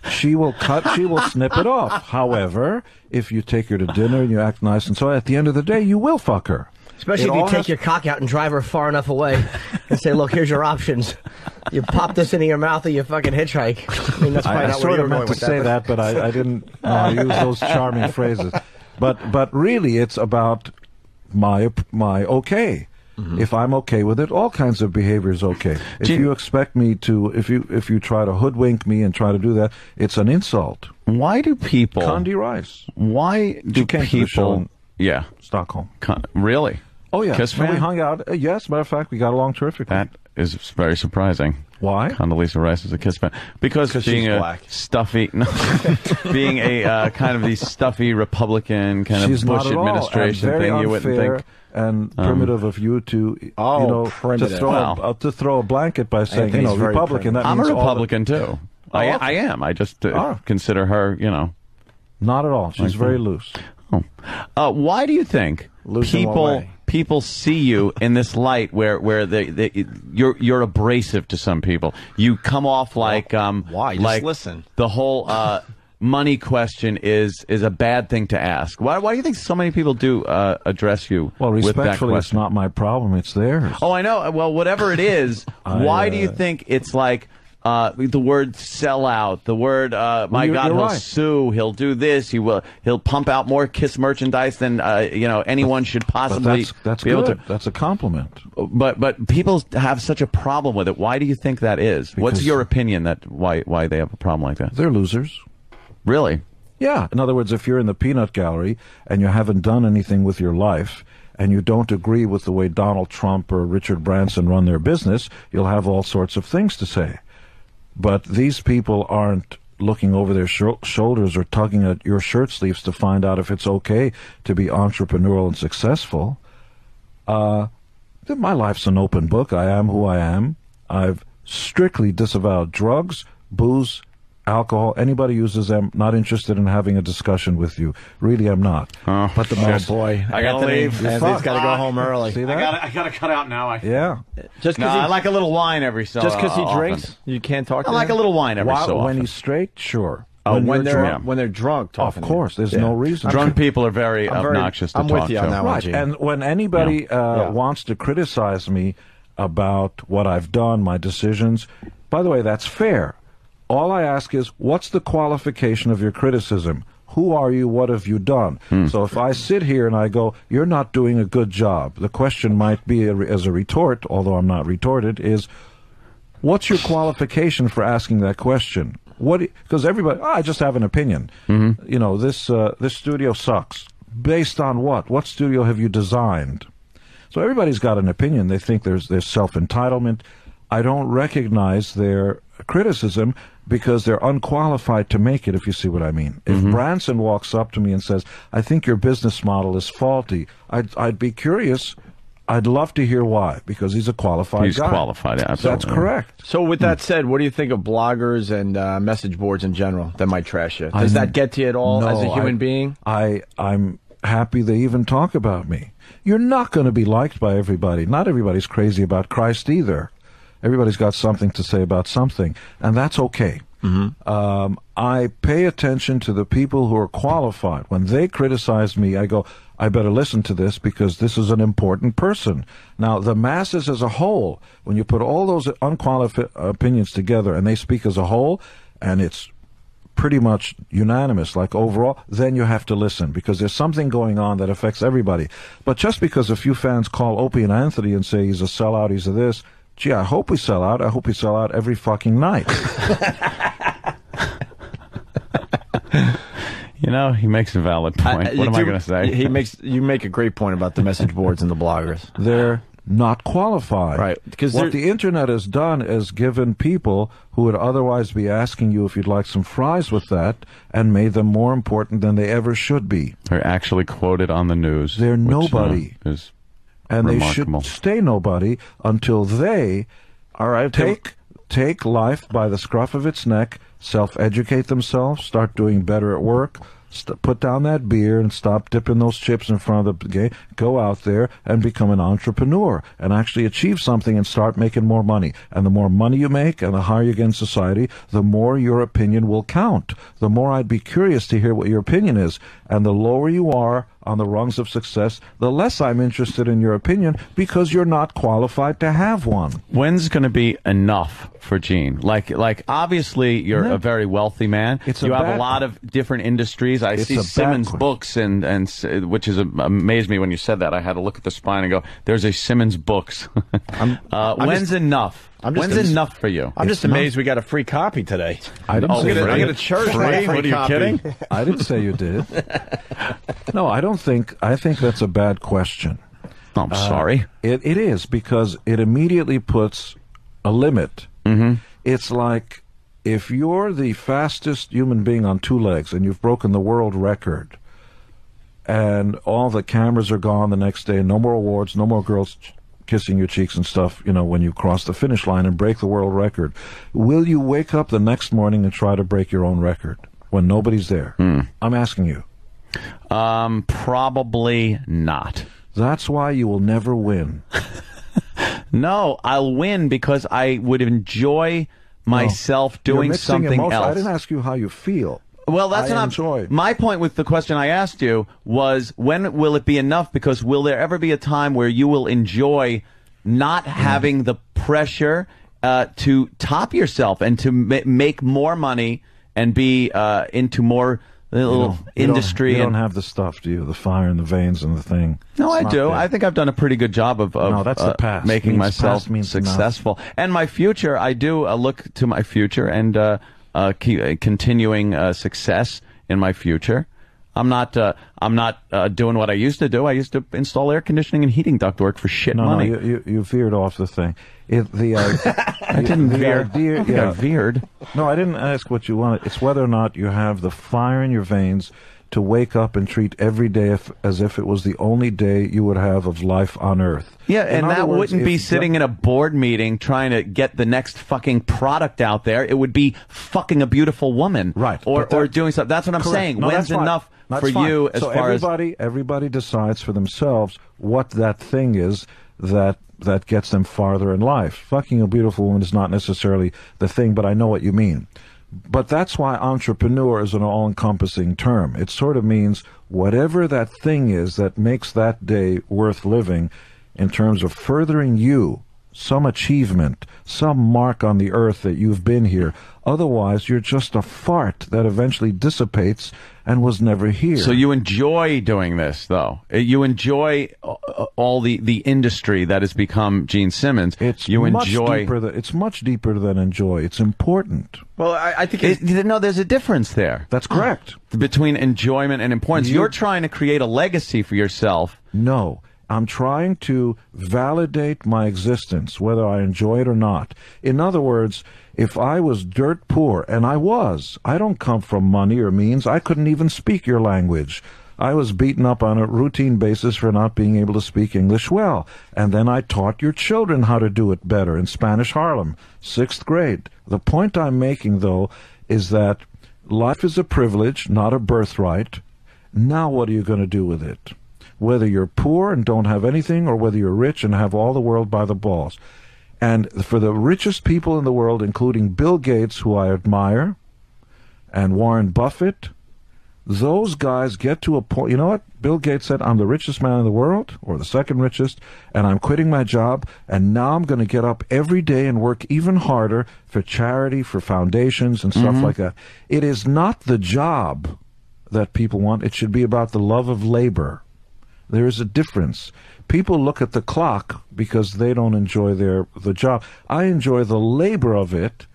She will snip it off. However, if you take her to dinner and you act nice and so at the end of the day, you will fuck her. Especially if you take your cock out and drive her far enough away and say, look, here's your options. You pop this into your mouth or you fucking hitchhike. I mean, that's probably not where you were going with that. I sort of meant to say that, but I didn't use those charming phrases. But really, it's about my okay. Mm-hmm. If I'm okay with it, all kinds of behavior is okay. If you expect me to, if you try to hoodwink me and try to do that, it's an insult. Why do people... Condi Rice. Why do people... Yeah. Stockholm. Really? Oh, yeah. Kiss fan? We hung out. Yes, matter of fact, we got along terrifically. That is very surprising. Why? Condoleezza Rice is a Kiss fan. Because being a black. Stuffy... No, being a kind of the stuffy Republican kind of Bush administration thing, you wouldn't think... And primitive of you to, to throw a blanket by saying, Republican. That I'm means a Republican, too. I am. I just consider her, Not at all. She's very loose. Why do you think people people see you in this light where you're abrasive to some people? You come off like why? Just listen. The whole money question is a bad thing to ask. Why do you think so many people do address you? Well, with that respectfully, question? it's not my problem; it's theirs. Oh, I know. Well, whatever it is, why do you think it's like? The word sell out, the word, my God, he'll sue, he'll do this, he'll pump out more Kiss merchandise than, anyone should possibly that's be able good. to. That's a compliment. But people have such a problem with it. Why do you think that is? Because what's your opinion that why they have a problem like that? They're losers. Really? Yeah. In other words, if you're in the peanut gallery and you haven't done anything with your life and you don't agree with the way Donald Trump or Richard Branson run their business, you'll have all sorts of things to say. But these people aren't looking over their shoulders or tugging at your shirt sleeves to find out if it's okay to be entrepreneurial and successful. My life's an open book. I am who I am. I've strictly disavowed drugs, booze, alcohol. Anybody uses them, not interested in having a discussion with you. Really, I'm not. But boy, I got to leave. Anthony's got to go home early. See that? I got to cut out now. Yeah. Just because I like a little wine every so just because he often. drinks, you can't talk to him? I like a little wine every so often. When he's straight, sure. When they're drunk, of course, there's no reason. Drunk people are very obnoxious to talk to. I'm with you on that one, Gene. And when anybody wants to criticize me about what I've done, my decisions, by the way, that's fair. All I ask is, what's the qualification of your criticism? Who are you? What have you done? So if I sit here and I go, you're not doing a good job, the question might be, as a retort, although I'm not retorted, is, what's your qualification for asking that question? Because everybody, I just have an opinion. You know, this studio sucks. Based on what? What studio have you designed? So everybody's got an opinion. They think there's self-entitlement. I don't recognize their criticism because they're unqualified to make it, if you see what I mean. If Branson walks up to me and says, I think your business model is faulty, I'd be curious. I'd love to hear why, because he's a qualified guy. He's qualified, absolutely. That's correct. So with that said, what do you think of bloggers and message boards in general that might trash you? Does that get to you at all as a human being? I'm happy they even talk about me. You're not going to be liked by everybody. Not everybody's crazy about Christ either. Everybody's got something to say about something, and that's okay. I pay attention to the people who are qualified. When they criticize me, I go, I better listen to this because this is an important person. Now, the masses as a whole, when you put all those unqualified opinions together and they speak as a whole, and it's pretty much unanimous, like overall, then you have to listen because there's something going on that affects everybody. But just because a few fans call Opie and Anthony and say he's a sellout, he's a this, gee, I hope we sell out. I hope we sell out every fucking night. You know, he makes a valid point. What am I going to say? You make a great point about the message boards and the bloggers. They're not qualified. Right. Because what the internet has done is given people who would otherwise be asking you if you'd like some fries with that and made them more important than they ever should be. They're actually quoted on the news. They're nobody. Is and remarkable. They should stay nobody until they take life by the scruff of its neck, self-educate themselves, start doing better at work, put down that beer and stop dipping those chips in front of the game, go out there and become an entrepreneur and actually achieve something and start making more money. And the more money you make and the higher you get in society, the more your opinion will count. The more I'd be curious to hear what your opinion is. And the lower you are on the rungs of success, the less I'm interested in your opinion because you're not qualified to have one. When's going to be enough for Gene? Like obviously you're a very wealthy man. You have a lot of different industries. I see Simmons books and which is amazed me when you said that. I had to look at the spine and go, there's a Simmons books. When's enough? When's enough for you? I'm just amazed we got a free copy today. I didn't say I'm going to cherish my free What, are you copy. kidding? I didn't say you did. No, I think that's a bad question. Oh, I'm sorry. It is because it immediately puts a limit. It's like if you're the fastest human being on two legs and you've broken the world record and all the cameras are gone the next day, no more awards, no more girls kissing your cheeks and stuff, you know, when you cross the finish line and break the world record, will you wake up the next morning and try to break your own record when nobody's there? I'm asking you. Probably not. That's why you will never win. No, I'll win because I would enjoy myself doing something else. I didn't ask you how you feel. Well, that's not my point with the question I asked you was, when will it be enough? Because will there ever be a time where you will enjoy not having the pressure to top yourself and to make more money and be into more industry? You don't have the stuff, do you? The fire in the veins and the thing. No, I do. I think I've done a pretty good job of no, that's the past. Making myself successful. And my future, I do look to my future and keep continuing success in my future. I'm not doing what I used to do. I used to install air conditioning and heating ductwork for shit money. No, you veered off the thing. I didn't veer. I veered. No, I didn't ask what you wanted. It's whether or not you have the fire in your veins to wake up and treat every day as if it was the only day you would have of life on Earth. Yeah, and that wouldn't be sitting in a board meeting trying to get the next fucking product out there. It would be fucking a beautiful woman. Right. Or doing something. That's what I'm saying. No, when's enough for you as far as... everybody decides for themselves what that thing is that gets them farther in life. Fucking a beautiful woman is not necessarily the thing, but I know what you mean. But that's why entrepreneur is an all-encompassing term. It sort of means whatever that thing is that makes that day worth living in terms of furthering you, some achievement, some mark on the earth that you've been here. Otherwise, you're just a fart that eventually dissipates and was never here. So you enjoy doing this, though. You enjoy all the industry that has become Gene Simmons. It's much deeper than enjoy. It's important. Well, I think there's a difference there. That's correct. Between enjoyment and importance. You're trying to create a legacy for yourself. No. I'm trying to validate my existence, whether I enjoy it or not. In other words, if I was dirt poor, and I don't come from money or means. I couldn't even speak your language. I was beaten up on a routine basis for not being able to speak English well. And then I taught your children how to do it better in Spanish Harlem, 6th grade. The point I'm making, though, is that life is a privilege, not a birthright. Now what are you going to do with it? Whether you're poor and don't have anything, or whether you're rich and have all the world by the balls. And for the richest people in the world, including Bill Gates, who I admire, and Warren Buffett, those guys get to a point. You know what? Bill Gates said, I'm the richest man in the world, or the second richest, and I'm quitting my job, and now I'm going to get up every day and work even harder for charity, for foundations, and stuff like that. It is not the job that people want. It should be about the love of labor. There is a difference. People look at the clock because they don't enjoy the job. I enjoy the labor of it,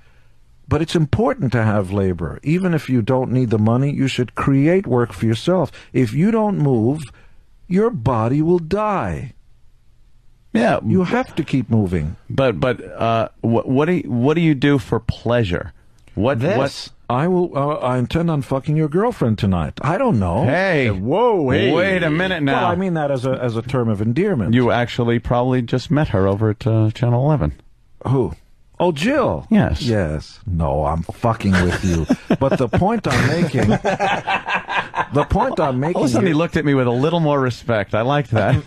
but it's important to have labor. Even if you don't need the money, you should create work for yourself. If you don't move, your body will die. Yeah, you have to keep moving. But what do you do for pleasure? I intend on fucking your girlfriend tonight. I don't know. Hey, wait a minute now. Well, I mean that as a term of endearment. You actually probably just met her over at Channel 11. Who? Oh, Jill. Yes. Yes. No, I'm fucking with you. But the point I'm making. All of a sudden, he looked at me with a little more respect. I liked that.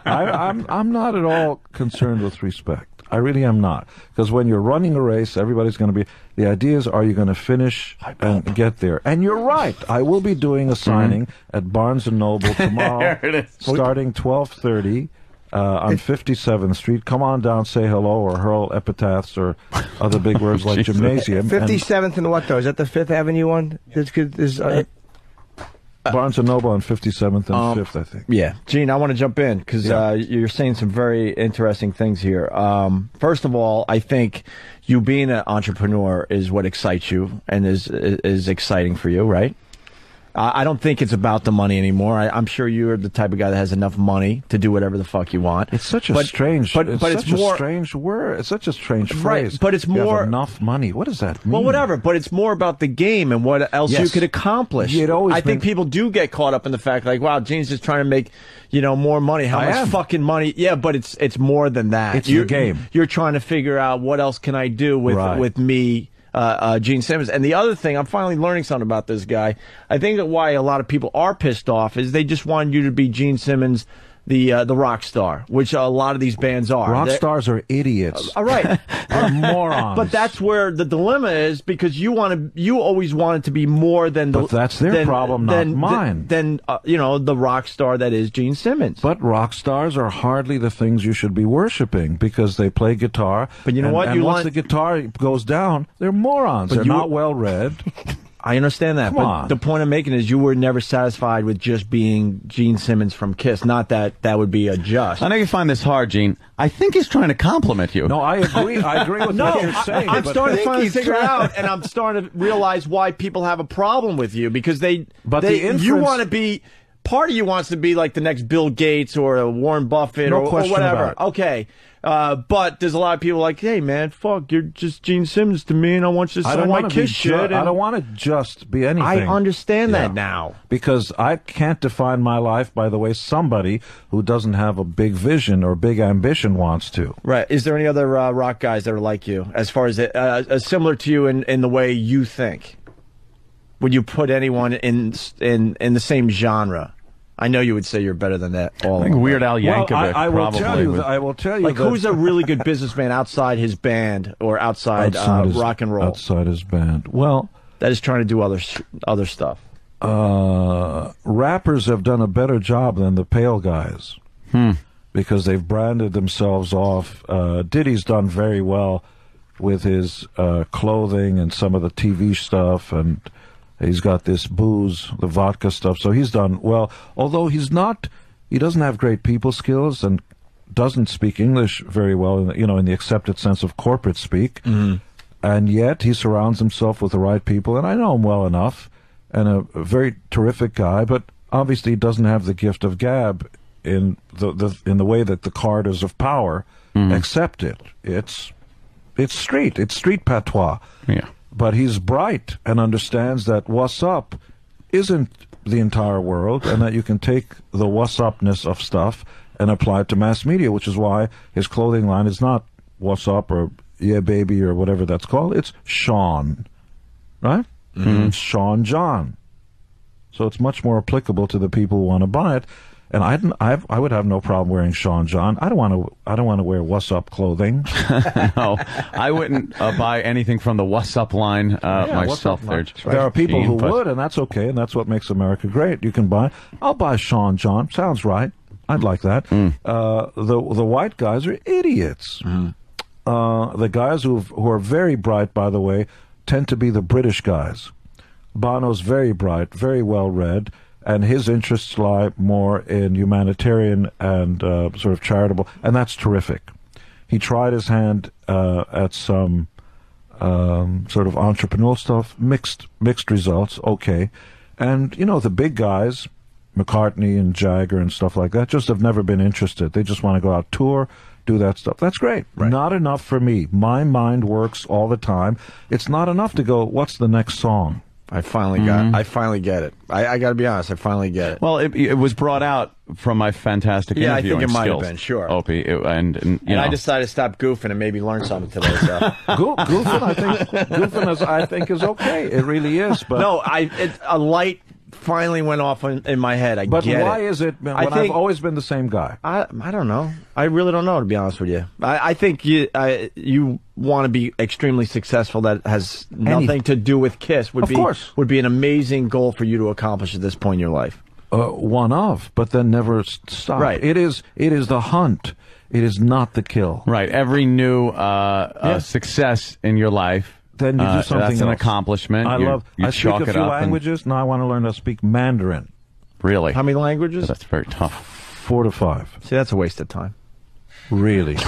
I'm not at all concerned with respect. I really am not. Because when you're running a race, everybody's going to be... The idea is, are you going to finish and get there? And you're right. I will be doing a signing at Barnes & Noble tomorrow, starting 12:30 on 57th Street. Come on down, say hello, or hurl epitaphs or other big words like gymnasium. 57th and what, though? Is that the 5th Avenue one? Barnes & Noble on 57th and 5th, I think. Yeah. Gene, I want to jump in because you're saying some very interesting things here. First of all, I think you being an entrepreneur is what excites you and is exciting for you, right? I don't think it's about the money anymore. I'm sure you're the type of guy that has enough money to do whatever the fuck you want. It's such a strange, but it's more, a strange word. It's such a strange phrase. Right, but it's more you have enough money. What does that mean? Well, whatever. But it's more about the game and what else you could accomplish. I think people do get caught up in the fact, like, wow, Gene's just trying to make more money. How much fucking money? Yeah, but it's more than that. It's your game. You're trying to figure out what else can I do with me. Gene Simmons. And the other thing, I'm finally learning something about this guy. I think that why a lot of people are pissed off is they just want you to be Gene Simmons the rock star, which a lot of these bands are. Rock stars are idiots. All right, They're morons. but that's where the dilemma is, because you always want it to be more than the. But that's their problem, not mine. Than the rock star that is Gene Simmons. But rock stars are hardly the things you should be worshiping, because they play guitar. But you know what? And once the guitar goes down, they're morons. They're not well read. I understand that, but the point I'm making is you were never satisfied with just being Gene Simmons from Kiss. Not that that would be a just. I know you find this hard, Gene. I think he's trying to compliment you. No, I agree. I agree with what you're saying. I'm starting to finally figure out, and I'm starting to realize why people have a problem with you, because you want to be. Part of you wants to be like the next Bill Gates or a Warren Buffett or whatever. Okay. But there's a lot of people like, hey, man, fuck, you're just Gene Simmons to me, and I want you to sign my Kiss shit. I don't want to just be anything. I understand that now. Because I can't define my life by the way somebody who doesn't have a big vision or big ambition wants to. Right. Is there any other rock guys that are like you, as far as similar to you in the way you think? Would you put anyone in the same genre? I know you would say you're better than that. I think Weird Al Yankovic. Well, I will tell you. Like, who's a really good businessman outside his band or outside rock and roll? Outside his band. Well, that is trying to do other stuff. Rappers have done a better job than the Pale guys because they've branded themselves off. Diddy's done very well with his clothing and some of the TV stuff, and he's got this booze, the vodka stuff, so he's done well. Although he doesn't have great people skills and doesn't speak English very well, in the accepted sense of corporate speak. Mm-hmm. And yet he surrounds himself with the right people, and I know him well enough, and a very terrific guy. But obviously, he doesn't have the gift of gab in the way that the Carters of power accept it. It's street patois. Yeah. But he's bright and understands that what's up isn't the entire world, and that you can take the what's upness of stuff and apply it to mass media, which is why his clothing line is not what's up or yeah baby or whatever that's called. It's Sean, right? Mm-hmm. Sean John. So it's much more applicable to the people who want to buy it. And I would have no problem wearing Sean John. I don't want to wear What's Up clothing. No, I wouldn't buy anything from the What's Up line myself. There are people who would, and that's okay, and that's what makes America great. You can buy. I'll buy Sean John. Sounds right. I'd like that. The white guys are idiots. The guys who are very bright, by the way, tend to be the British guys. Bono's very bright, very well read. And his interests lie more in humanitarian and sort of charitable, and that's terrific. He tried his hand at some sort of entrepreneurial stuff, mixed results, okay. And, the big guys, McCartney and Jagger and stuff like that, just have never been interested. They just want to go out, tour, do that stuff. That's great. Right. Not enough for me. My mind works all the time. It's not enough to go, what's the next song? I finally get it. I got to be honest. I finally get it. Well, it was brought out from my fantastic interviewing I think it might skills, have been, sure. Opie, and I decided to stop goofing and maybe learn something today. So. Goofing I think is okay. It really is. But no, a light finally went off in my head. But why is it when I've always been the same guy? I don't know. I really don't know, to be honest with you. I think you want to be extremely successful. That has nothing to do with Kiss. Would be an amazing goal for you to accomplish at this point in your life. But then never stop. Right. It is the hunt. It is not the kill. Right. Every new success in your life. Then you do something that's an else. accomplishment. I speak a few languages. Now I want to learn to speak Mandarin. Really? How many languages? That's very tough. 4 to 5. See, that's a waste of time. Really? Me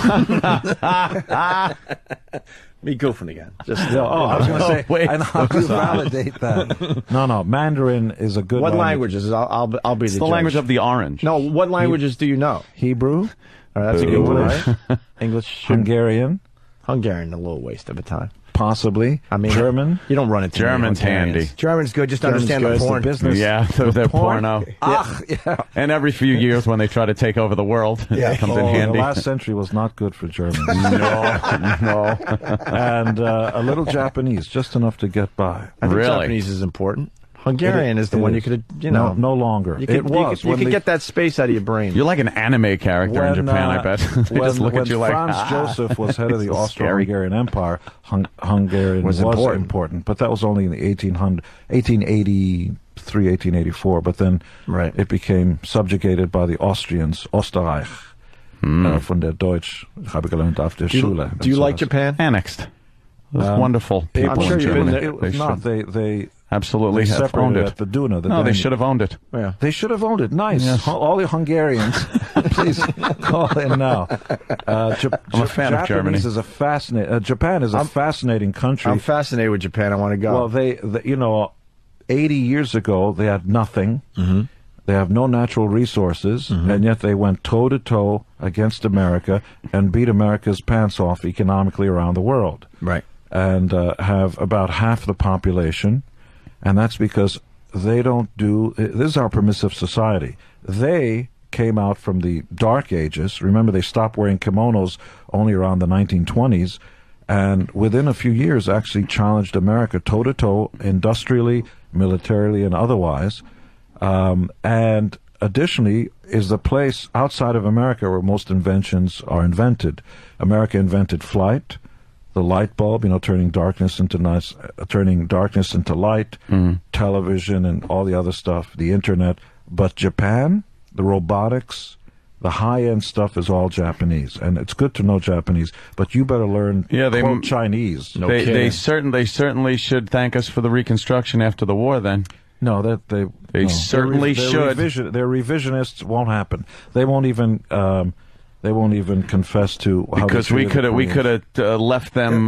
goofing again. I was going to say, wait. and how do you validate that? No, Mandarin is a good What language. languages? I'll be It's the the judge. language of the orange. No, what languages do you know? Hebrew, All right, that's a good one, right? English, Hungarian, a little waste of a time. possibly. I mean, German. You don't run into German's handy. German's good. Just understand the porn. Business. Yeah, the porno. Yeah. And every few years when they try to take over the world, it comes in handy. The last century was not good for Germans. No. And a little Japanese, just enough to get by. I think Really? Japanese is important. Hungarian is the one you could, no longer. You could get that space out of your brain. You're like an anime character in Japan, I bet. They just look at you like, Franz Joseph was head of the Austro-Hungarian Empire, Hungarian was important. But that was only in the 1883, 1884. But then it became subjugated by the Austrians, Österreich, von der Deutsch, habe gelernt auf der Schule. Do you like Japan? Annexed. Those wonderful people I'm sure in Germany. They absolutely they have owned it. at the Duna. No, they should have owned it. Yeah. They should have owned it. Nice. Yes. All the Hungarians, please call in now. I'm a fan of Germany. Japan is a fascinating country. I'm fascinated with Japan. I want to go. Well, 80 years ago, they had nothing. Mm-hmm. They have no natural resources, and yet they went toe-to-toe against America and beat America's pants off economically around the world. Right. And have about half the population, and that's because they don't do... This is our permissive society. They came out from the Dark Ages. Remember, they stopped wearing kimonos only around the 1920s, and within a few years actually challenged America toe-to-toe, industrially, militarily, and otherwise. And additionally is the place outside of America where most inventions are invented. America invented flight, the light bulb, turning darkness into light, television, and all the other stuff, the internet. But Japan, the robotics, the high-end stuff is all Japanese, and it's good to know Japanese. But you better learn quote Chinese. They certainly should thank us for the Reconstruction after the war. Then. No, they certainly should. Their revisionists won't happen. They won't even confess to how because we could have left them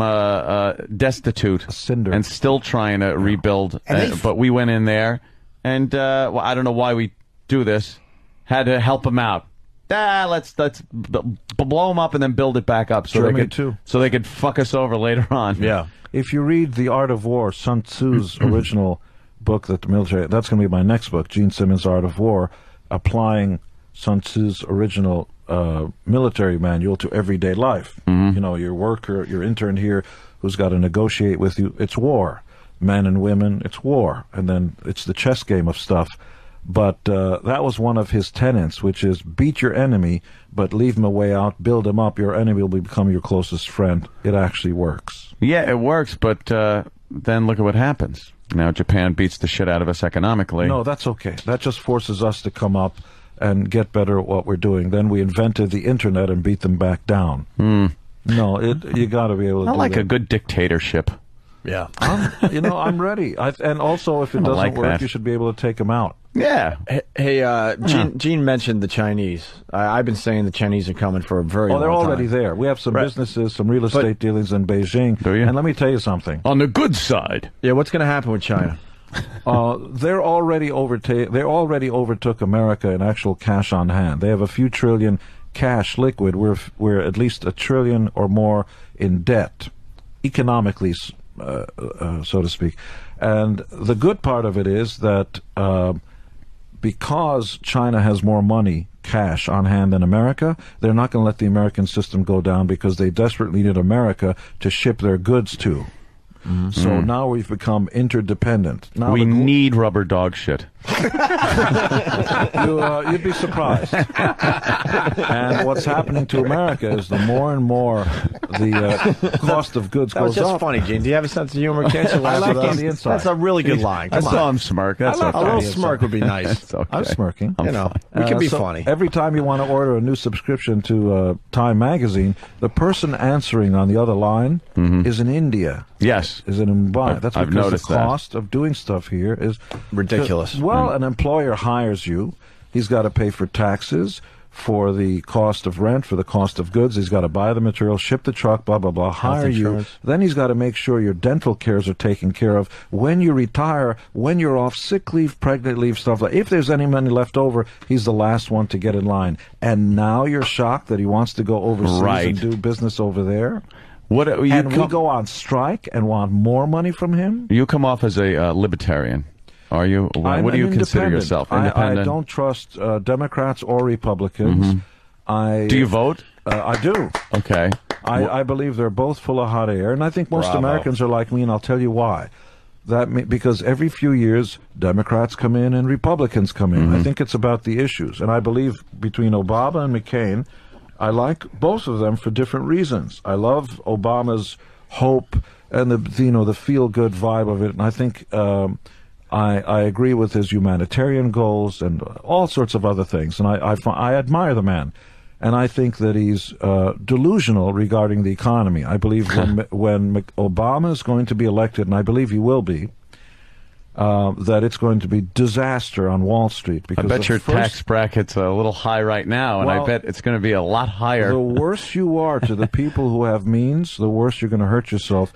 destitute and still trying to rebuild. But we went in there, and I don't know why we do this. Had to help them out. Let's blow them up and then build it back up so they could fuck us over later on. Yeah. If you read The Art of War, Sun Tzu's original book that the military, that's going to be my next book, Gene Simmons' Art of War, applying Sun Tzu's original military manual to everyday life. Your worker, your intern here who's got to negotiate with you, it's war. Men and women, it's war. And then it's the chess game of stuff. But that was one of his tenets, which is beat your enemy, but leave him a way out, build him up. Your enemy will become your closest friend. It actually works. Yeah, it works, but then look at what happens. Now Japan beats the shit out of us economically. No, that's okay. That just forces us to come up and get better at what we're doing. Then we invented the internet and beat them back down. No, you got to be able to. I like a good dictatorship. Yeah, I'm ready. And also, if it doesn't work, you should be able to take them out. Yeah. Hey, Gene mentioned the Chinese. I've been saying the Chinese are coming for a very long time. Oh, they're already there. We have some businesses, some real estate dealings in Beijing. Do you? And let me tell you something. On the good side. Yeah, what's going to happen with China? They already overtook America in actual cash on hand. They have a few trillion cash liquid. We're at least $1 trillion or more in debt, economically, so to speak. And the good part of it is that because China has more money, cash on hand than America, they're not going to let the American system go down because they desperately need America to ship their goods to. So now we've become interdependent. Now we need rubber dog shit. You'd be surprised. And what's happening to America is the more and more the cost of goods goes up. That was just funny, Gene. Do you have a sense of humor? Can't you laugh I like with on us? the inside. That's a really good line. Come I saw him smirk. That's okay. A little smirk would be nice. That's okay. I'm smirking. We can be funny. Every time you want to order a new subscription to Time Magazine, the person answering on the other line is in India. Yes. Is in Mumbai. That's I've because noticed the cost of doing stuff here is ridiculous. Well, an employer hires you. He's got to pay for taxes, for the cost of rent, for the cost of goods. He's got to buy the material, ship the truck, blah, blah, blah, hire you. Then he's got to make sure your dental cares are taken care of. When you retire, when you're off sick leave, pregnant leave, stuff like that. If there's any money left over, he's the last one to get in line. And now you're shocked that he wants to go overseas and do business over there? We go on strike and want more money from him? You come off as a libertarian. Are you? What do you consider yourself? Independent? I don't trust Democrats or Republicans. Do you vote? I do. Okay. I believe they're both full of hot air, and I think most Americans are like me, and I'll tell you why. because every few years Democrats come in and Republicans come in. I think it's about the issues, and I believe between Obama and McCain, I like both of them for different reasons. I love Obama's hope and the feel good vibe of it, and I think I agree with his humanitarian goals and all sorts of other things, and I admire the man. And I think that he's delusional regarding the economy. I believe when Obama is going to be elected, and I believe he will be, that it's going to be disaster on Wall Street. Because I bet your tax bracket's a little high right now, and I bet it's going to be a lot higher. The worse you are to the people who have means, the worse you're going to hurt yourself.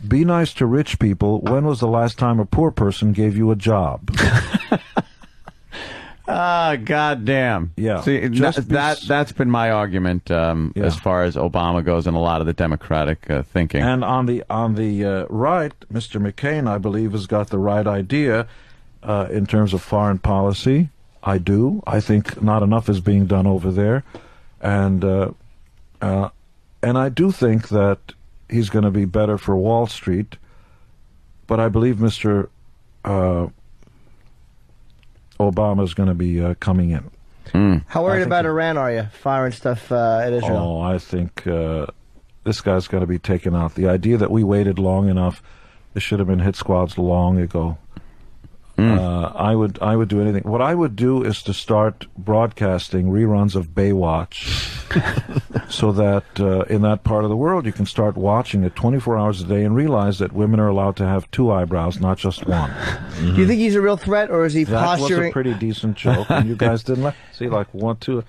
Be nice to rich people. When was the last time a poor person gave you a job? Goddamn. Yeah. See, that's been my argument as far as Obama goes and a lot of the Democratic thinking. And on the right, Mr. McCain, I believe, has got the right idea in terms of foreign policy. I do. I think not enough is being done over there, and I do think that he's going to be better for Wall Street. But I believe Mr. Obama is going to be coming in. How worried about Iran are you, firing stuff at Israel? Oh, I think this guy's going to be taken out. The idea that we waited long enough, there should have been hit squads long ago. I would do anything. What I would do is to start broadcasting reruns of Baywatch, so that in that part of the world you can start watching it 24 hours a day and realize that women are allowed to have 2 eyebrows, not just one. Do you think he's a real threat, or is he posturing? That was a pretty decent joke, and you guys didn't like. See, like 1, 2.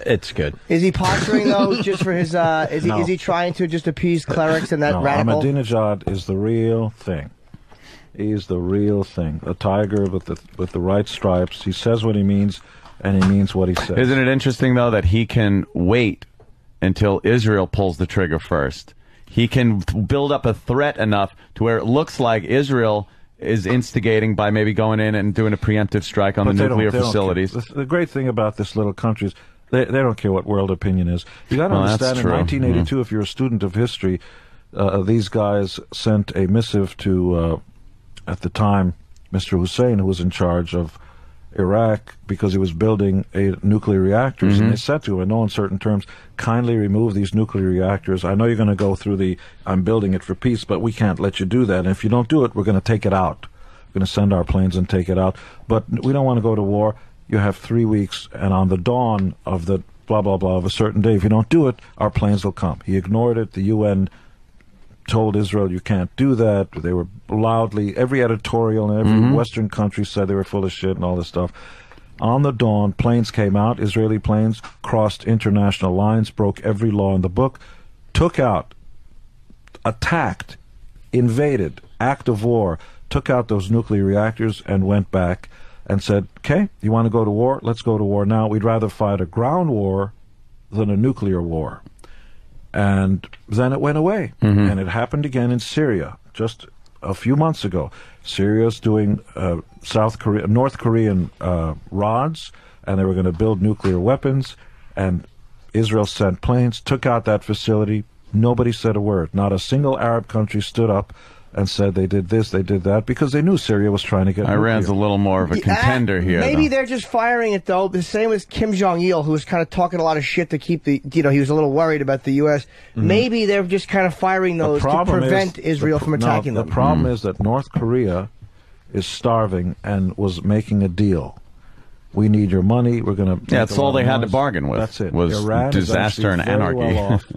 It's good. Is he posturing though, just for his? Is he trying to just appease clerics and that radical? Ahmadinejad is the real thing. He's the real thing. A tiger with the right stripes. He says what he means, and he means what he says. Isn't it interesting, though, that he can wait until Israel pulls the trigger first? He can build up a threat enough to where it looks like Israel is instigating by maybe going in and doing a preemptive strike on the nuclear facilities. The great thing about this little country is they don't care what world opinion is. You got to understand, in 1982, if you're a student of history, these guys sent a missive to... at the time, Mr. Hussein, who was in charge of Iraq, because he was building nuclear reactors, and they said to him in no uncertain terms, kindly remove these nuclear reactors. I know you're going to go through I'm building it for peace, but we can't let you do that. And if you don't do it, we're going to take it out. We're going to send our planes and take it out. But we don't want to go to war. You have 3 weeks, and on the dawn of the blah, blah, blah of a certain day, if you don't do it, our planes will come. He ignored it. The UN told Israel you can't do that. They were loudly, every editorial in every Western country said they were full of shit and all this stuff. On the dawn, planes came out, Israeli planes, crossed international lines, broke every law in the book, took out, attacked, invaded, act of war, took out those nuclear reactors and went back and said, okay, you want to go to war? Let's go to war now. We'd rather fight a ground war than a nuclear war. And then it went away. And it happened again in Syria just a few months ago. Syria's doing North Korean rods, and they were going to build nuclear weapons, and Israel sent planes, took out that facility. Nobody said a word. Not a single Arab country stood up and said they did this, they did that, because they knew Syria was trying to get Iran's nuclear. a little more of a contender here. Maybe though. they're just firing it, though. The same as Kim Jong-il, who was kind of talking a lot of shit to keep he was a little worried about the U.S. Maybe they're just kind of firing those to prevent Israel from attacking them. The problem is that North Korea is starving and was making a deal. We need your money. We're going to... Yeah, that's all they had to bargain with. That's it. Was Iran disaster and anarchy. Well off,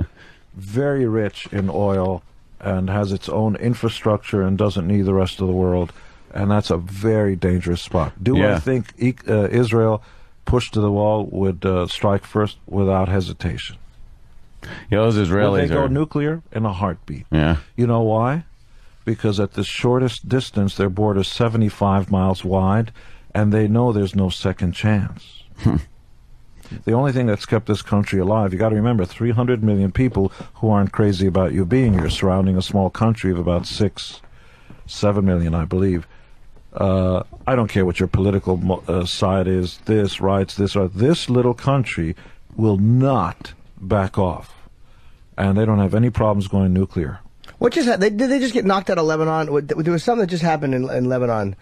very rich in oil, and has its own infrastructure and doesn't need the rest of the world. And that's a very dangerous spot. I think Israel, pushed to the wall, would strike first without hesitation? Yeah, those Israelis Would they go nuclear? In a heartbeat. Yeah. You know why? Because at the shortest distance, their border is 75 miles wide, and they know there's no second chance. The only thing that's kept this country alive, you got to remember, 300 million people who aren't crazy about you being here, surrounding a small country of about 7 million, I believe. I don't care what your political side is, this little country will not back off. And they don't have any problems going nuclear. What just did they just get knocked out of Lebanon? There was something that just happened in Lebanon.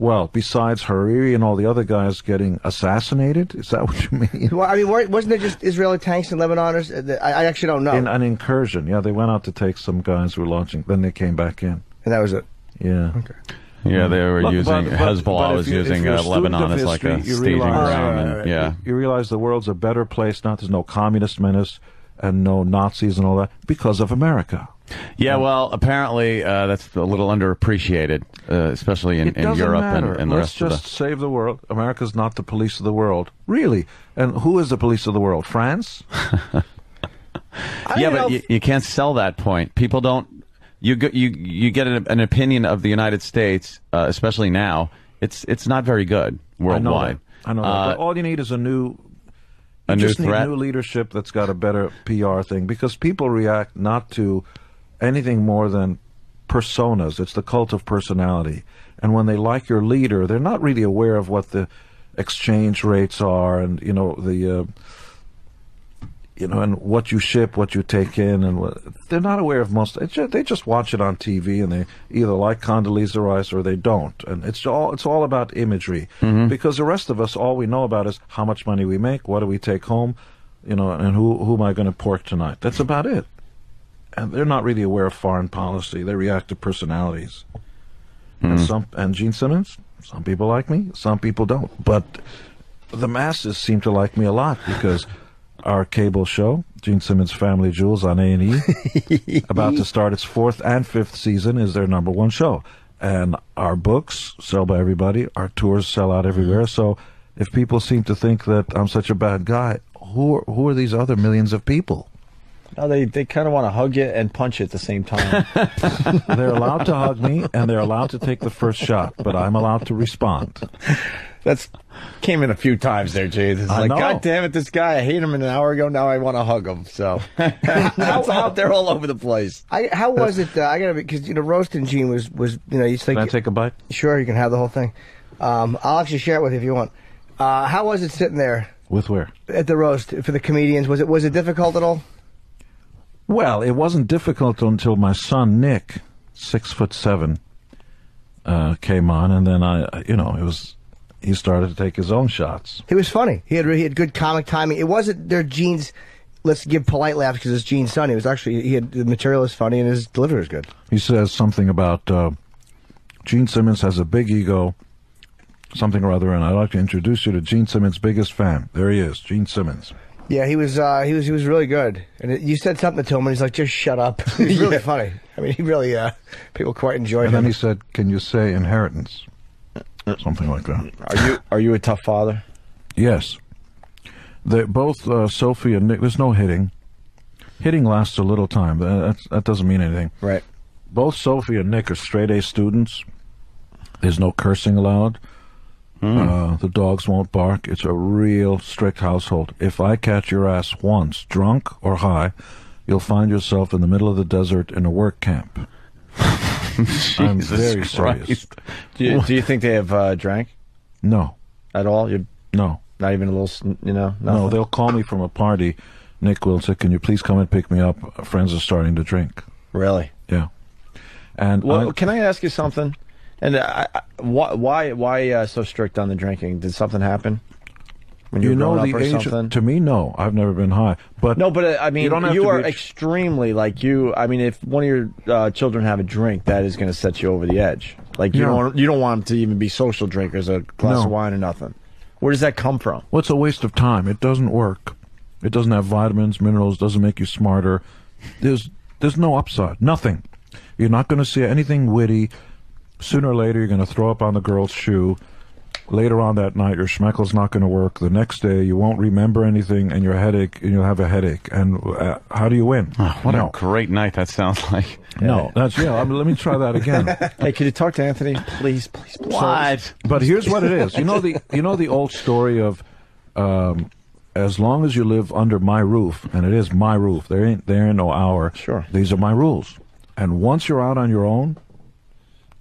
Well, besides Hariri and all the other guys getting assassinated, is that what you mean? Well, I mean, wasn't there just Israeli tanks in Lebanon? I actually don't know. In an incursion, yeah, they went out to take some guys who were launching. Then they came back in, and that was it. Yeah. Okay. Yeah, they were Hezbollah was using Lebanon as like a staging ground. Yeah, you realize the world's a better place now. There's no communist menace and no Nazis and all that because of America. Yeah, well, apparently that's a little underappreciated, especially in Europe and the rest of the... Let's just save the world. America's not the police of the world. Really? And who is the police of the world? France? Yeah, but you can't sell that point. People don't... You get an opinion of the United States, especially now. It's not very good worldwide. I know that. But all you need is a new leadership that's got a better PR thing, because people react not to anything more than personas. It's the cult of personality. And when they like your leader, they're not really aware of what the exchange rates are, and and what you ship, what you take in, and they're not aware of most. They just watch it on TV, and they either like Condoleezza Rice or they don't. And it's all about imagery, because the rest of us, all we know about is how much money we make, what do we take home, and who am I going to pork tonight. That's about it. And they're not really aware of foreign policy. They react to personalities. And Gene Simmons, some people like me, some people don't. But the masses seem to like me a lot, because our cable show, Gene Simmons' Family Jewels on A&E, about to start its 4th and 5th season, is their #1 show. And our books sell by everybody. Our tours sell out everywhere. So if people seem to think that I'm such a bad guy, who are these other millions of people? No, they kind of want to hug you and punch you at the same time. They're allowed to hug me, and they're allowed to take the first shot, but I'm allowed to respond. That's came in a few times there, Jay. It's like, God damn it, this guy, I hate him an hour ago, now I want to hug him. So they're all over the place. How was it? I gotta, because roasting Gene was you think. Can I take a bite? Sure, you can have the whole thing. I'll actually share it with you if you want. How was it sitting there? With where? At the roast for the comedians. Was it difficult at all? Well, it wasn't difficult until my son Nick, 6'7", came on, and then he started to take his own shots. He was funny. He had good comic timing. It wasn't their Gene's, let's give polite laughs because it's Gene's son. It was actually, the material is funny and his delivery is good. He says something about Gene Simmons has a big ego, something or other, and I'd like to introduce you to Gene Simmons' biggest fan. There he is, Gene Simmons. Yeah, he was really good. And you said something to him, and he's like, "Just shut up." He's really funny. I mean, he really people quite enjoy him. And then he said, "Can you say inheritance?" Something like that. Are you a tough father? Yes. They both Sophie and Nick. There's no hitting. Hitting lasts a little time. That doesn't mean anything. Right. Both Sophie and Nick are straight A students. There's no cursing allowed. The dogs won't bark. It's a real strict household. If I catch your ass once, drunk or high, you'll find yourself in the middle of the desert in a work camp. I'm very serious. Do you think they have drank? No. At all? No. Not even a little, nothing? No, they'll call me from a party. Nick will say, "Can you please come and pick me up? Friends are starting to drink." Really? Yeah. And can I ask you something? And why so strict on the drinking? Did something happen when you were growing up or something? To me, no. I've never been high. But no, but I mean, you are extremely I mean, if one of your children have a drink, that is going to set you over the edge. Like you don't want them to even be social drinkers, a glass of wine or nothing. Where does that come from? Well, it's a waste of time. It doesn't work. It doesn't have vitamins, minerals. Doesn't make you smarter. There's no upside. Nothing. You're not going to see anything witty. Sooner or later, you're going to throw up on the girl's shoe. Later on that night, your schmeckle's not going to work. The next day, you won't remember anything, and you'll have a headache. And how do you win? Oh, what a great night that sounds like. No, let me try that again. Hey, can you talk to Anthony, please? What? But here's what it is. You know the old story of, as long as you live under my roof, and it is my roof. There ain't no our. Sure. These are my rules. And once you're out on your own,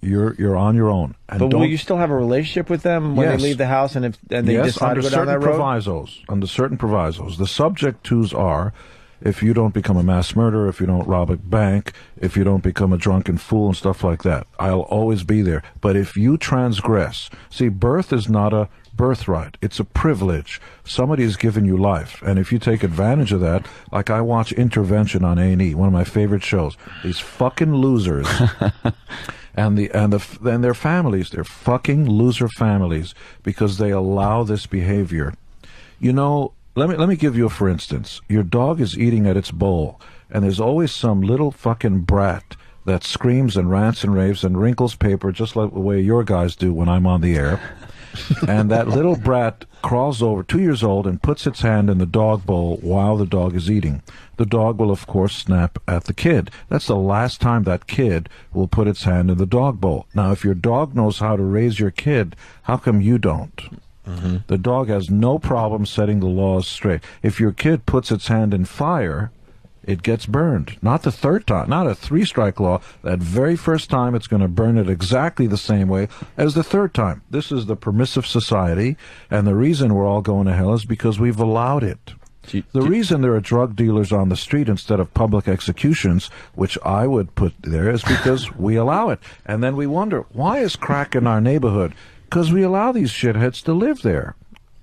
you're on your own. And but will you still have a relationship with them when they leave the house and they decide to go down that road? Under certain provisos. The subject twos are, if you don't become a mass murderer, if you don't rob a bank, if you don't become a drunken fool and stuff like that. I'll always be there. But if you transgress, see, birth is not a birthright. It's a privilege. Somebody has given you life. And if you take advantage of that, like I watch Intervention on A&E, one of my favorite shows, these fucking losers and their families, they're fucking loser families because they allow this behavior. You know, let me give you a for instance. Your dog is eating at its bowl, and there's always some little fucking brat that screams and rants and raves and wrinkles paper just like the way your guys do when I'm on the air. And that little brat crawls over, 2 years old, and puts its hand in the dog bowl while the dog is eating. The dog will, of course, snap at the kid. That's the last time that kid will put its hand in the dog bowl. Now, if your dog knows how to raise your kid, how come you don't? Mm-hmm. The dog has no problem setting the laws straight. If your kid puts its hand in fire, it gets burned. Not the third time, not a 3-strike law. That very first time, it's going to burn it exactly the same way as the third time. This is the permissive society, and the reason we're all going to hell is because we've allowed it. The reason there are drug dealers on the street instead of public executions, which I would put there, is because we allow it. And then we wonder, why is crack in our neighborhood? Because we allow these shitheads to live there.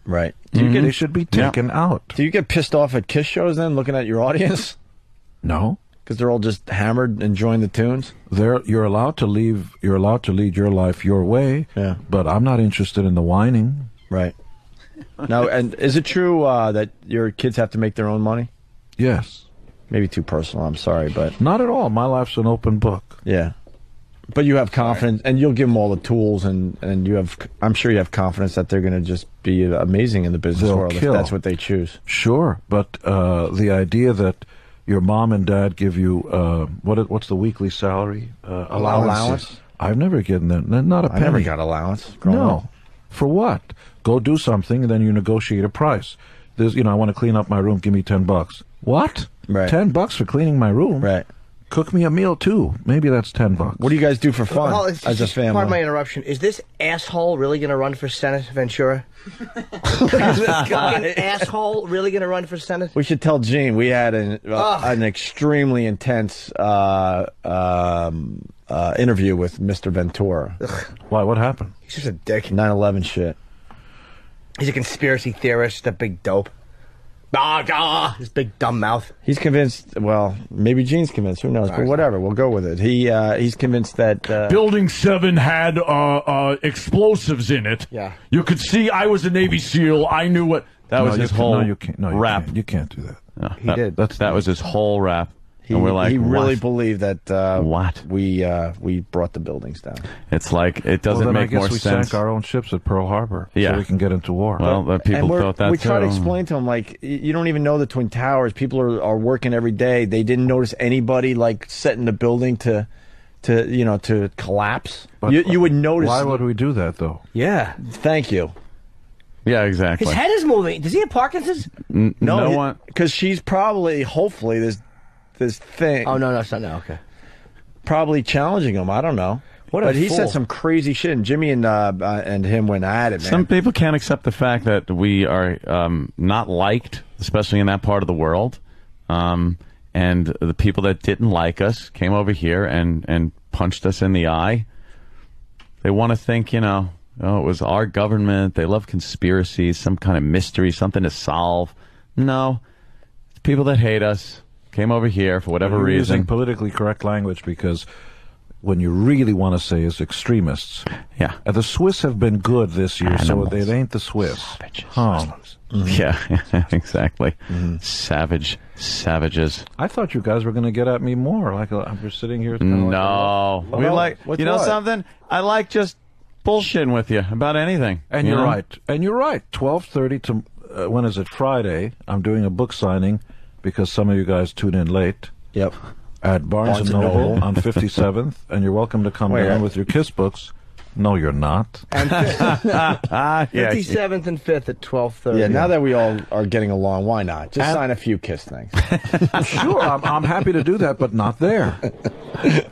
Right. They should be taken out. Do you get pissed off at Kiss shows then, looking at your audience? No, because they're all just hammered, enjoying the tunes. You're allowed to leave. You're allowed to lead your life your way. Yeah. But I'm not interested in the whining. Right. Now, and is it true that your kids have to make their own money? Yes. Maybe too personal. I'm sorry, but not at all. My life's an open book. Yeah. But you have confidence, and you'll give them all the tools, and you have. I'm sure you have confidence that they're going to just be amazing in the business world if that's what they choose. Sure, but the idea that your mom and dad give you what's the weekly salary allowance? I've never given that. Not a penny. I never got allowance. No, for what? Go do something and then you negotiate a price. There's, I want to clean up my room. Give me $10. What? Right. $10 for cleaning my room? Right. Cook me a meal too. Maybe that's $10. What do you guys do for fun as a family? Pardon my interruption. Is this asshole really going to run for Senate, Ventura? Is this fucking asshole really going to run for Senate? We should tell Gene we had an extremely intense interview with Mr. Ventura. Why? What happened? He's just a dick. 9/11 shit. He's a conspiracy theorist, a big dope. His big dumb mouth. He's convinced. Well, maybe Gene's convinced. Who knows? But whatever. We'll go with it. He's convinced that Building 7 had explosives in it. Yeah. You could see. I was a Navy SEAL. I knew what. That was his whole rap. You can't do that. No, he did. That was his whole rap. And we're like, he really what? believed that what we brought the buildings down. It's like it doesn't make more sense. I guess we sank our own ships at Pearl Harbor, so we can get into war. Well, people thought that we try to explain to him, like, you don't even know the Twin Towers. People are working every day. They didn't notice anybody like setting the building to collapse. But you would notice. Why would we do that though? Yeah. Thank you. Yeah, exactly. His head is moving. Does he have Parkinson's? No one. Because she's probably, hopefully, this thing. Oh, no, it's not now. Okay. Probably challenging him. I don't know. But he said some crazy shit, and Jimmy and him went at it, man. Some people can't accept the fact that we are not liked, especially in that part of the world. And the people that didn't like us came over here and punched us in the eye. They want to think, it was our government. They love conspiracies, some kind of mystery, something to solve. No. It's people that hate us. Came over here for whatever reason. Using politically correct language because when you really want to say is extremists. Yeah. The Swiss have been good this year, Animals. so they ain't the Swiss. Savages. Muslims. Mm-hmm. Yeah, exactly. Mm-hmm. Savages. I thought you guys were going to get at me more. Like we're sitting here. No. Something? I like just bullshitting with you about anything. And you're right. 12:30 to, when is it? Friday. I'm doing a book signing. Because some of you guys tune in late. Yep. At Barnes & Noble on 57th. And you're welcome to come down with your Kiss books. No, you're not. And 57th and 5th at 12:30. Yeah, now that we all are getting along, why not? Just sign a few Kiss things. Sure, I'm happy to do that, but not there.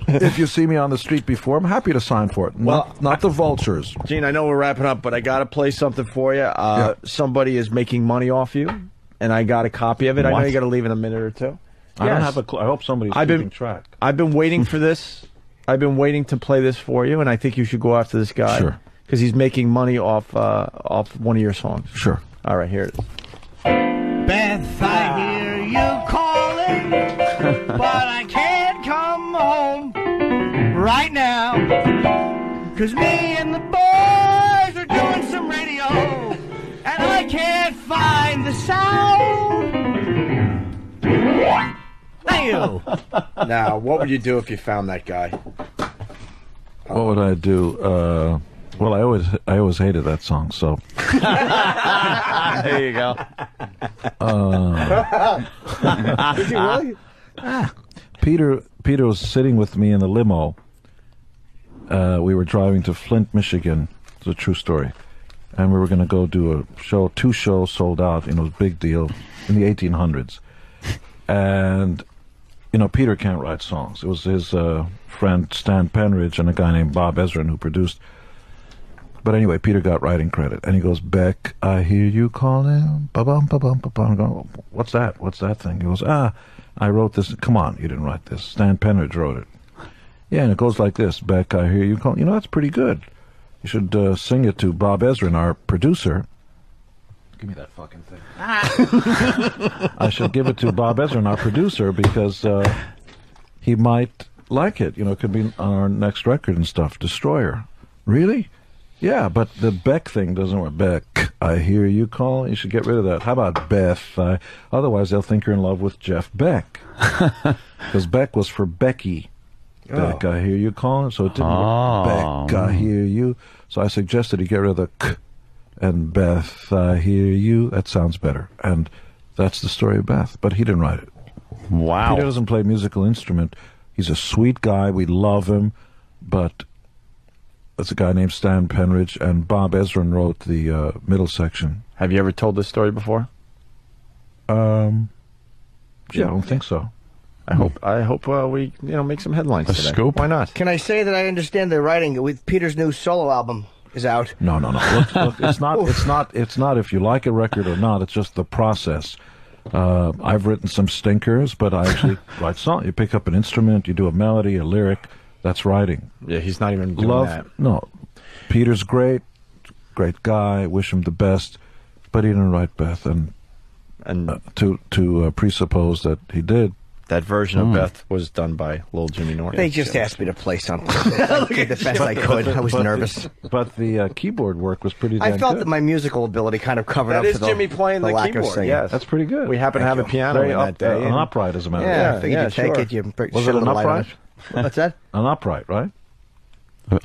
If you see me on the street before, I'm happy to sign for it. Not the vultures. Gene, I know we're wrapping up, but I got to play something for you. Somebody is making money off you. and I got a copy of it. What? I know you got to leave in a minute or two. I don't have a clue. I hope somebody's keeping track. I've been waiting for this. I've been waiting to play this for you, and I think you should go after this guy. Sure. Because he's making money off one of your songs. Sure. All right, here it is. Beth, I hear you calling, but I can't come home right now. 'Cause me and the boys are doing some radio, and I can't find the sound. Thank you. Now, what would you do if you found that guy? What would I do? Well, I always hated that song. So There you go. Did you really? Peter was sitting with me in the limo. We were driving to Flint, Michigan. It's a true story. And we were going to go do a show. 2 shows sold out. It was a big deal in the 1800s. And, Peter can't write songs. It was his friend Stan Penridge and a guy named Bob Ezrin who produced. But anyway, Peter got writing credit. And he goes, Beck, I hear you calling. Ba-bum, ba-bum, ba-bum. I go, what's that? What's that thing? He goes, I wrote this. Come on, you didn't write this. Stan Penridge wrote it. Yeah, and it goes like this. Beck, I hear you calling. That's pretty good. You should sing it to Bob Ezrin, our producer. Give me that fucking thing. I should give it to Bob Ezrin, our producer, because he might like it. It could be on our next record and stuff. Destroyer. Really? Yeah, but the Beck thing doesn't work. Beck, I hear you calling. You should get rid of that. How about Beth? Otherwise, they'll think you're in love with Jeff Beck. Because Beck was for Becky. Beck, I hear you calling. So it didn't work. Beck, I hear you. So I suggested he get rid of the K. And Beth, I hear you. That sounds better. And that's the story of Beth. But he didn't write it. Wow. Peter doesn't play a musical instrument. He's a sweet guy. We love him. But it's a guy named Stan Penridge, and Bob Ezrin wrote the middle section. Have you ever told this story before? Yeah, I don't think so. I hope we make some headlines today. Scoop? Why not? Can I say that I understand the writing with Peter's new solo album is out? No. Look, it's not if you like a record or not. It's just the process. I've written some stinkers, but I actually write songs. You pick up an instrument, you do a melody, a lyric. That's writing. Yeah, he's not even doing that. No. Peter's great guy. Wish him the best, but he didn't write Beth, and to presuppose that he did. That version of Beth was done by Lil Jimmy Norton. They just asked me to play something. I did the best I could. I was nervous. But the keyboard work was pretty damn good. I felt that my musical ability kind of covered up That for is the Jimmy playing the lack of keyboard, singing. yes. That's pretty good. We happen to have a piano Very in that day. an upright, as a matter of Yeah, fact. I figured you take it, you Was it an upright? What's that? An upright, right?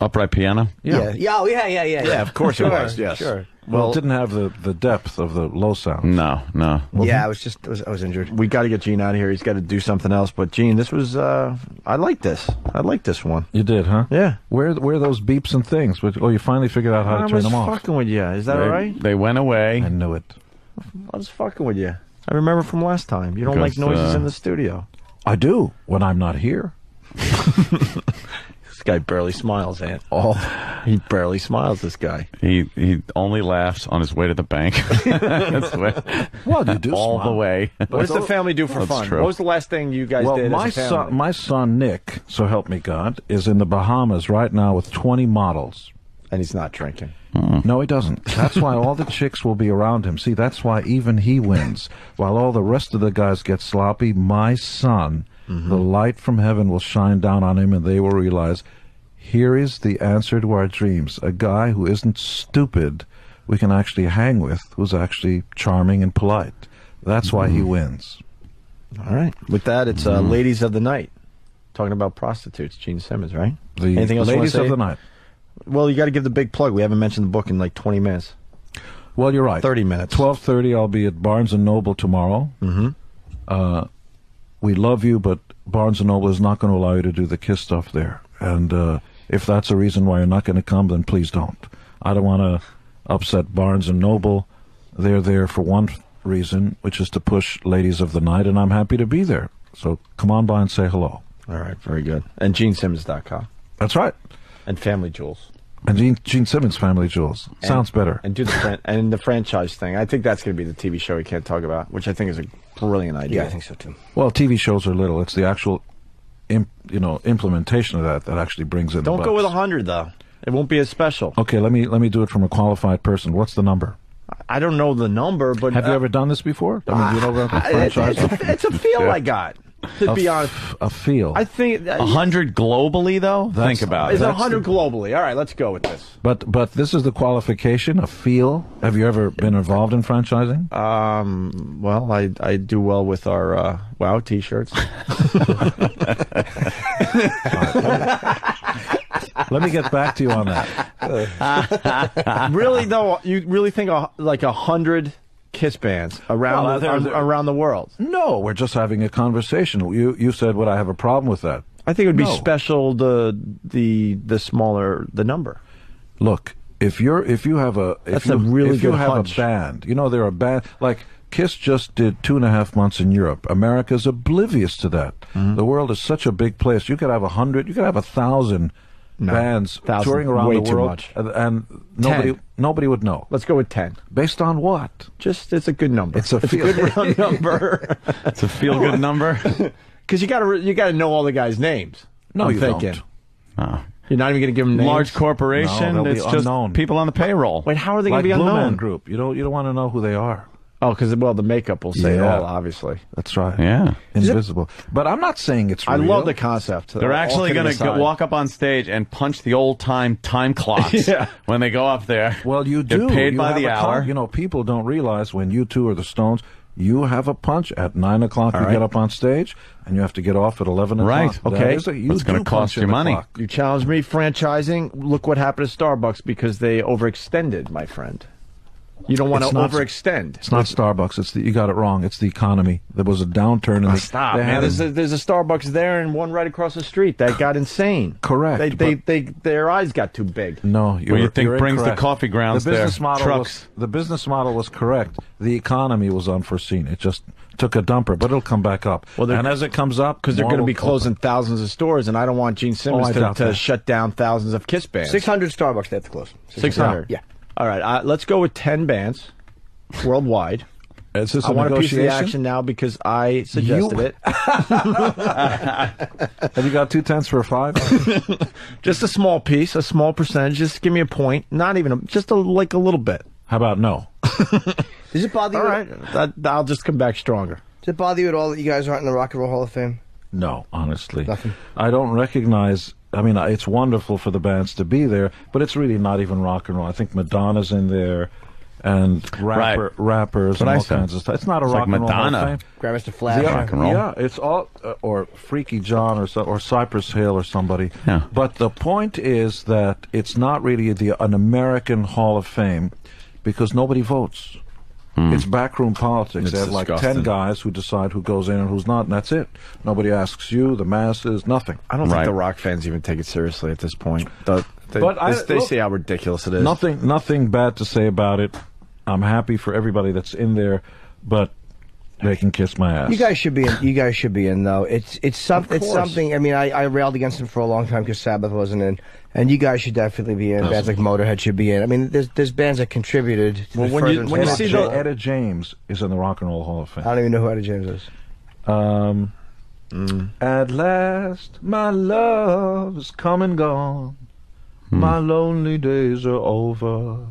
Upright piano? Yeah. Yeah, of course it was, yes. Sure. Well, it didn't have the depth of the low sound. No. Yeah, I was injured. We got to get Gene out of here. He's got to do something else. But Gene, this was I like this. I like this one. You did, huh? Yeah. Where are those beeps and things? You finally figured out how to turn them off. I was fucking with you. Is that right? They went away. I knew it. I was fucking with you. I remember from last time. You don't like noises in the studio. I do when I'm not here. This guy barely smiles, Ant. Oh, he barely smiles. This guy. He only laughs on his way to the bank. That's the way. Well, you do all smile. The way. What does the family do for fun? True. What was the last thing you guys did as a family? My son Nick, so help me God, is in the Bahamas right now with 20 models. And he's not drinking. No, he doesn't. That's why all the chicks will be around him. See, that's why even he wins. While all the rest of the guys get sloppy, my son, the light from heaven will shine down on him, and they will realize, here is the answer to our dreams. A guy who isn't stupid we can actually hang with, who's actually charming and polite. That's why he wins. All right. With that, it's Ladies of the Night. Talking about prostitutes, Gene Simmons, right? Anything else Ladies of the Night. Well, you got to give the big plug. We haven't mentioned the book in like 20 minutes. Well, you're right. 30 minutes. 12:30, I'll be at Barnes & Noble tomorrow. We love you, but Barnes & Noble is not going to allow you to do the KISS stuff there. And if that's a reason why you're not going to come, then please don't. I don't want to upset Barnes & Noble. They're there for one reason, which is to push Ladies of the Night, and I'm happy to be there. So come on by and say hello. All right, very good. And GeneSimmons.com. That's right. And Family Jewels. And Gene Simmons' Family Jewels. Sounds better. And do the franchise thing. I think that's going to be the TV show we can't talk about, which I think is a brilliant idea. Yeah, I think so too. Well, TV shows are little. It's the actual, implementation of that actually brings in. Don't the go with bucks. 100 though. It won't be as special. Okay, let me do it from a qualified person. What's the number? I don't know the number, but Have you ever done this before? I mean, you know about the franchise? it's a feel I got. To be honest, a feel. I think 100 globally, though. Think about It's it. 100 globally. All right, let's go with this. But this is the qualification, a feel. Have you ever been involved in franchising? Well, I do well with our WoW T-shirts. Let me get back to you on that. Really though, you really think like 100 Kiss bands around around the world? No, we're just having a conversation. You said, would I have a problem with that? I think it would be special the smaller the number. Look, if you have a band, they're a band like Kiss just did 2.5 months in Europe. America's oblivious to that. Mm-hmm. The world is such a big place. You could have 100, you could have 1,000 bands touring around the world, and nobody would know. Let's go with 10. Based on what? Just it's a good number. It's a good round number. It's a feel good number. Because you gotta know all the guys' names. No, you don't. You're not even going to give them names? Large corporation. No, it's just unknown. people on the payroll. Wait, how are they going to be Blue unknown? Man Group. You don't want to know who they are. Oh, because the makeup will say it all, obviously. That's right. Yeah. Invisible. But I'm not saying it's real. I love the concept. They're actually going to walk up on stage and punch the old-time clocks when they go up there. Well, you do. Get paid by the hour. People don't realize when you two are the Stones, you have a punch at 9 o'clock. You get up on stage, and you have to get off at 11 o'clock. Right. Okay. It's going to cost you money. You challenged me franchising. Look what happened to Starbucks because they overextended, my friend. You don't want to overextend. It's not Starbucks. You got it wrong. It's the economy. There was a downturn in the. Stop, man. There's a Starbucks there and one right across the street. That got insane. Correct. Their eyes got too big. No, you think brings incorrect. the coffee grounds the business there. Model Trucks. The business model was correct. The economy was unforeseen. It just took a dumper, but it'll come back up. Well, and as it comes up, because they're going to be closing thousands of stores, and I don't want Gene Simmons to shut down thousands of Kiss bands. 600 Starbucks they have to close. 600. Yeah. All right. Let's go with 10 bands. Worldwide. Is this I want a piece of the action now because I suggested it. Have you got 2 tenths for a 5? Just a small piece, a small percentage. Just give me a point. Not even just like a little bit. How about no? Does it bother you? All right, I'll just come back stronger. Does it bother you at all that you guys aren't in the Rock and Roll Hall of Fame? No, honestly. Nothing. I don't recognize. I mean, it's wonderful for the bands to be there, but it's really not even rock and roll. I think Madonna's in there. And rappers and all kinds of stuff. It's not a rock and roll Hall of Fame. Grandmaster Flash. Rock and roll. Yeah, it's all or Freaky John or Cypress Hill or somebody. Yeah. But the point is that it's not really an American Hall of Fame because nobody votes. It's backroom politics. They have like 10 guys who decide who goes in and who's not, and that's it. Nobody asks you, the masses, nothing. I don't think the rock fans even take it seriously at this point. They see how ridiculous it is. Nothing bad to say about it. I'm happy for everybody that's in there, but they can kiss my ass. You guys should be in. You guys should be in though. It's something. I mean, I railed against them for a long time because Sabbath wasn't in, and you guys should definitely be in. Bands like Motorhead should be in. I mean, there's bands that contributed. To when you see Etta James is in the Rock and Roll Hall of Fame. I don't even know who Etta James is. At last, my love is come and gone. My lonely days are over.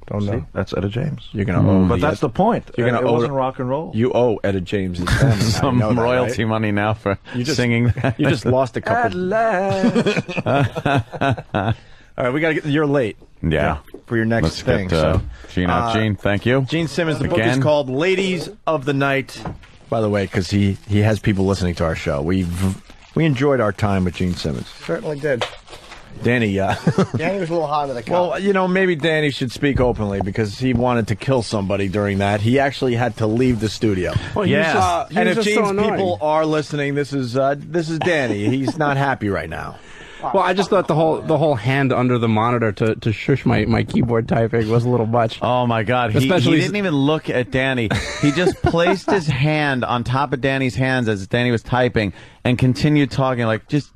Don't know. See, that's Etta James. You're gonna owe, but that's the point. You're gonna it wasn't rock and roll. You owe Etta James some royalty money now for singing. You just lost a couple. At last. All right, we gotta get. You're late. Yeah. For your next thing. Get, Gene out. Gene, thank you. Gene Simmons. The book is called "Ladies of the Night." By the way, because he has people listening to our show. We enjoyed our time with Gene Simmons. Certainly did. Danny, Danny was a little hot under the collar. Well, maybe Danny should speak openly because he wanted to kill somebody during that. He actually had to leave the studio. Well, and if Gene's people are listening, this is Danny. He's not happy right now. Well, I just thought the whole hand under the monitor to shush my keyboard typing was a little much. Oh my God! He didn't even look at Danny. He just placed his hand on top of Danny's hands as Danny was typing and continued talking like just.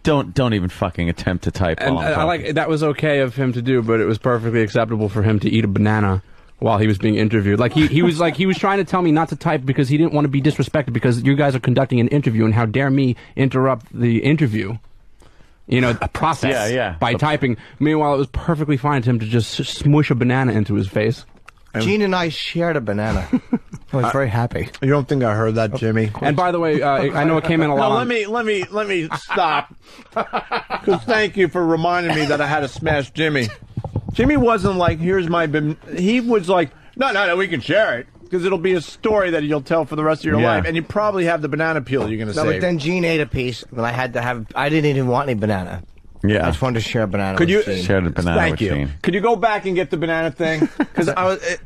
Don't even fucking attempt to type. And I like that was okay of him to do, but it was perfectly acceptable for him to eat a banana while he was being interviewed. Like he was trying to tell me not to type because he didn't want to be disrespected because you guys are conducting an interview, and how dare me interrupt the interview. You know, a process by typing. Meanwhile, it was perfectly fine to him to just smush a banana into his face. Gene and I shared a banana. I was very happy. You don't think I heard that, Jimmy? And by the way, I know it came in a lot. No, let me stop. Because thank you for reminding me that I had to smash Jimmy. Jimmy wasn't like, here's my... He was like, no, we can share it. Because it'll be a story that you'll tell for the rest of your life. And you probably have the banana peel you're going to save. No, but then Gene ate a piece, and I had to have... I didn't even want any banana. Yeah, I just wanted to share a banana. Could you share the banana? Thank you. Gene. Could you go back and get the banana thing? Because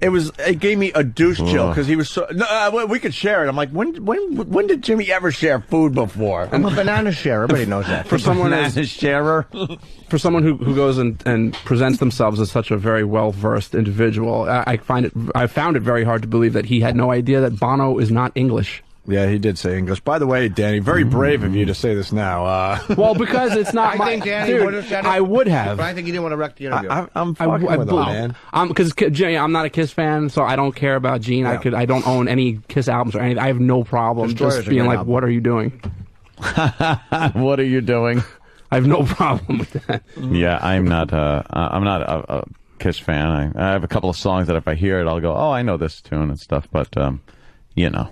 it gave me a douche chill because he was so. No, we could share it. I'm like, when did Jimmy ever share food before? I'm a banana sharer. Everybody knows that. For someone banana sharer. For someone who goes and presents themselves as such a very well versed individual, I found it very hard to believe that he had no idea that Bono is not English. Yeah, he did say English. By the way, Danny, very brave of you to say this now. Well, because it's not I my... think Danny dude, would have said it, I would have. But I think you didn't want to wreck the interview. I'm fucking with him, man. Because I'm not a Kiss fan, so I don't care about Gene. Yeah. I don't own any Kiss albums or anything. I have no problem just being like, what are you doing? What are you doing? I have no problem with that. Yeah, I'm not a Kiss fan. I have a couple of songs that if I hear it, I'll go, oh, I know this tune and stuff. But, you know.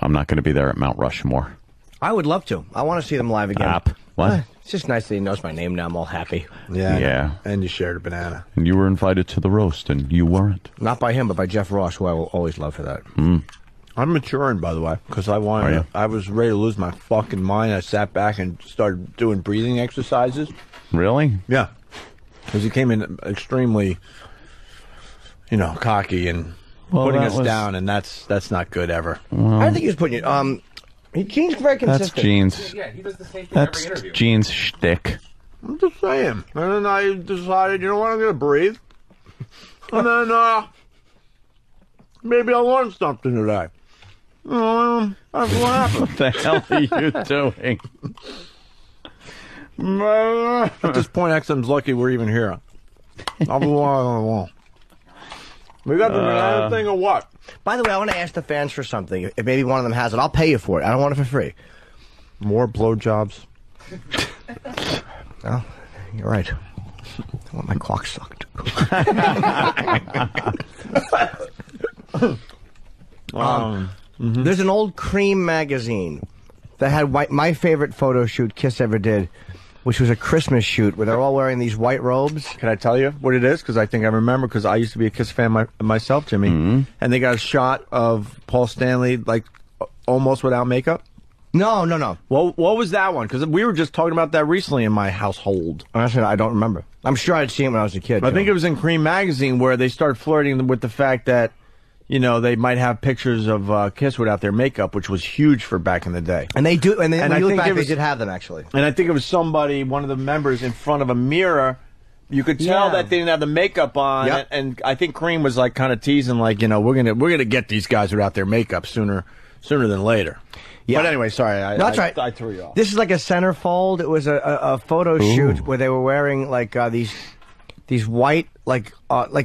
I'm not going to be there at Mount Rushmore. I would love to. I want to see them live again. What? It's just nice that he knows my name now. I'm all happy. Yeah. And you shared a banana. And you were invited to the roast, and you weren't. Not by him, but by Jeff Ross, who I will always love for that. I'm maturing, by the way, because I was ready to lose my fucking mind. I sat back and started doing breathing exercises. Really? Yeah. Because he came in extremely, cocky and... putting us down, and that's not good ever. I think he was putting it. Gene's very consistent. That's Gene's. Yeah, he does the same thing every interview. That's Gene's shtick. I'm just saying. And then I decided, you know what, I'm going to breathe. And then maybe I'll learn something today. That's what happened. What the hell are you doing? At this point, XM's lucky we're even here. I'll be along. We got the banana thing or what? By the way, I want to ask the fans for something. If maybe one of them has it, I'll pay you for it. I don't want it for free. More blowjobs. Well, you're right. I want my clock sucked. There's an old Cream magazine that had my favorite photo shoot Kiss ever did, which was a Christmas shoot where they're all wearing these white robes. Can I tell you what it is? Because I think I remember, because I used to be a Kiss fan myself, Jimmy. And they got a shot of Paul Stanley, like, almost without makeup. No. Well, what was that one? Because we were just talking about that recently in my household. Honestly, I don't remember. I'm sure I'd seen it when I was a kid. I think it was in Cream magazine where they started flirting with the fact that, they might have pictures of Kiss without their makeup, which was huge for back in the day. And they do, and I think they did have them, actually. And I think it was somebody, one of the members, in front of a mirror. You could tell that they didn't have the makeup on, and I think Cream was like kind of teasing, like, we're gonna get these guys without their makeup sooner than later. Yeah. But anyway, sorry, I threw you off. This is like a centerfold. It was a photo shoot where they were wearing like these white like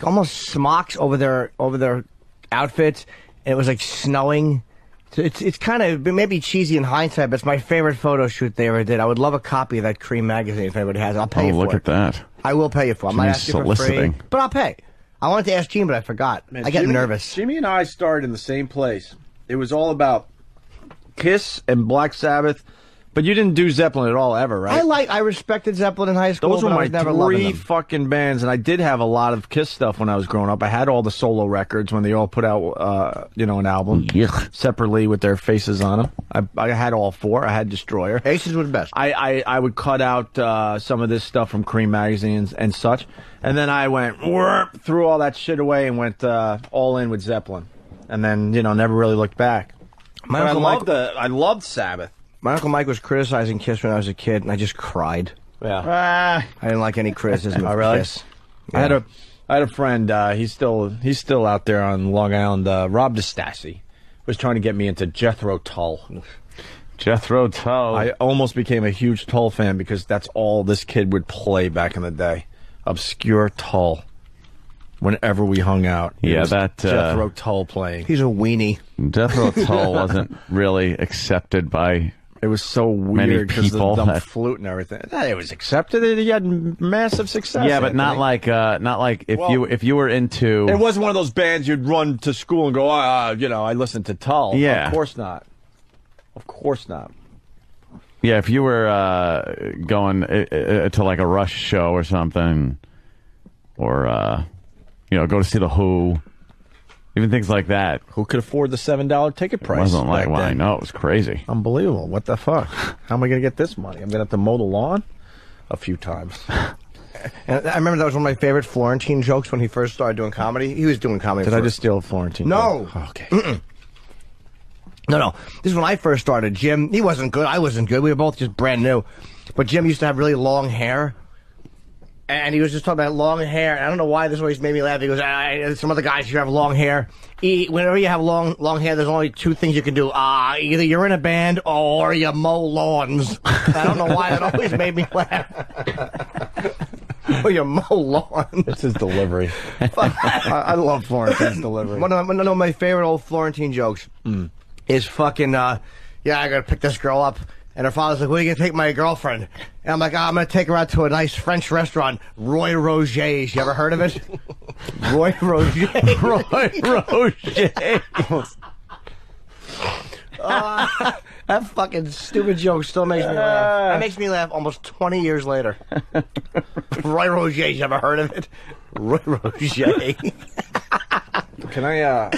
almost smocks over their outfits, and it was like snowing. So it's kind of maybe cheesy in hindsight, but it's my favorite photo shoot they ever did. I would love a copy of that Cream magazine if anybody has it. I'll pay you for it. Oh, look at that. I will pay you for it. I might ask you for free, but I'll pay. I wanted to ask Gene, but I forgot. Man, I get nervous. Jimmy and I started in the same place. It was all about Kiss and Black Sabbath, but you didn't do Zeppelin at all ever, right? I respected Zeppelin in high school. Those were my three them. fucking bands, and I did have a lot of Kiss stuff when I was growing up. I had all the solo records when they all put out, an album separately with their faces on them. I had all four. I had Destroyer. Aces were the best. I would cut out some of this stuff from Cream magazines and such, and then I went threw all that shit away and went all in with Zeppelin, and then never really looked back. I loved Sabbath. My Uncle Mike was criticizing Kiss when I was a kid, and I just cried. Yeah. I didn't like any criticism of Kiss. Yeah. I had a friend, he's still out there on Long Island, Rob DeStassi, was trying to get me into Jethro Tull. Jethro Tull. I almost became a huge Tull fan because that's all this kid would play back in the day. Obscure Tull. Whenever we hung out. Yeah, that Jethro Tull playing. He's a weenie. Jethro Tull wasn't really accepted by. It was so weird because of the dumb flute and everything. It was accepted. He had massive success. Yeah, but not like if you were into. It wasn't one of those bands you'd run to school and go, I listened to Tull. Yeah, of course not. Of course not. Yeah, if you were going to like a Rush show or something, or go to see the Who. Even things like that. Who could afford the $7 ticket price? It wasn't like, well, I know, it was crazy. Unbelievable. What the fuck? How am I going to get this money? I'm going to have to mow the lawn a few times. And I remember that was one of my favorite Florentine jokes when he first started doing comedy. He was doing comedy. Did I just steal a Florentine? No. Joke? Oh, okay. No. This is when I first started. Jim, he wasn't good. I wasn't good. We were both just brand new. But Jim used to have really long hair. And he was just talking about long hair. I don't know why this always made me laugh. He goes, some other guys who have long hair. Whenever you have long hair, there's only two things you can do. Either you're in a band or you mow lawns. I don't know why that always made me laugh. Or you mow lawns. It's his delivery. I love Florentine's delivery. One of my favorite old Florentine jokes is fucking, I gotta pick this girl up. And her father's like, where are you going to take my girlfriend? And I'm like, I'm going to take her out to a nice French restaurant, Roy Roger's. You ever heard of it? Roy Roger. Roy Roger. That fucking stupid joke still makes me laugh. That makes me laugh almost 20 years later. Roy Roger's. You ever heard of it? Roy Roger. Can I,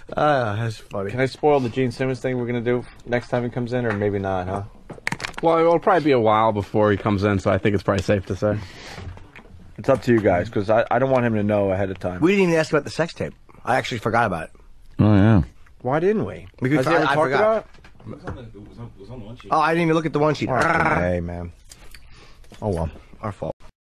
that's funny. Can I spoil the Gene Simmons thing we're going to do next time he comes in, or maybe not, huh? Well, it'll probably be a while before he comes in, so I think it's probably safe to say. It's up to you guys, because I don't want him to know ahead of time. We didn't even ask about the sex tape. I actually forgot about it. Oh, yeah. Why didn't we? Because I forgot. It was on the one sheet. Oh, I didn't even look at the one sheet. Hey, man. Oh, well. Our fault.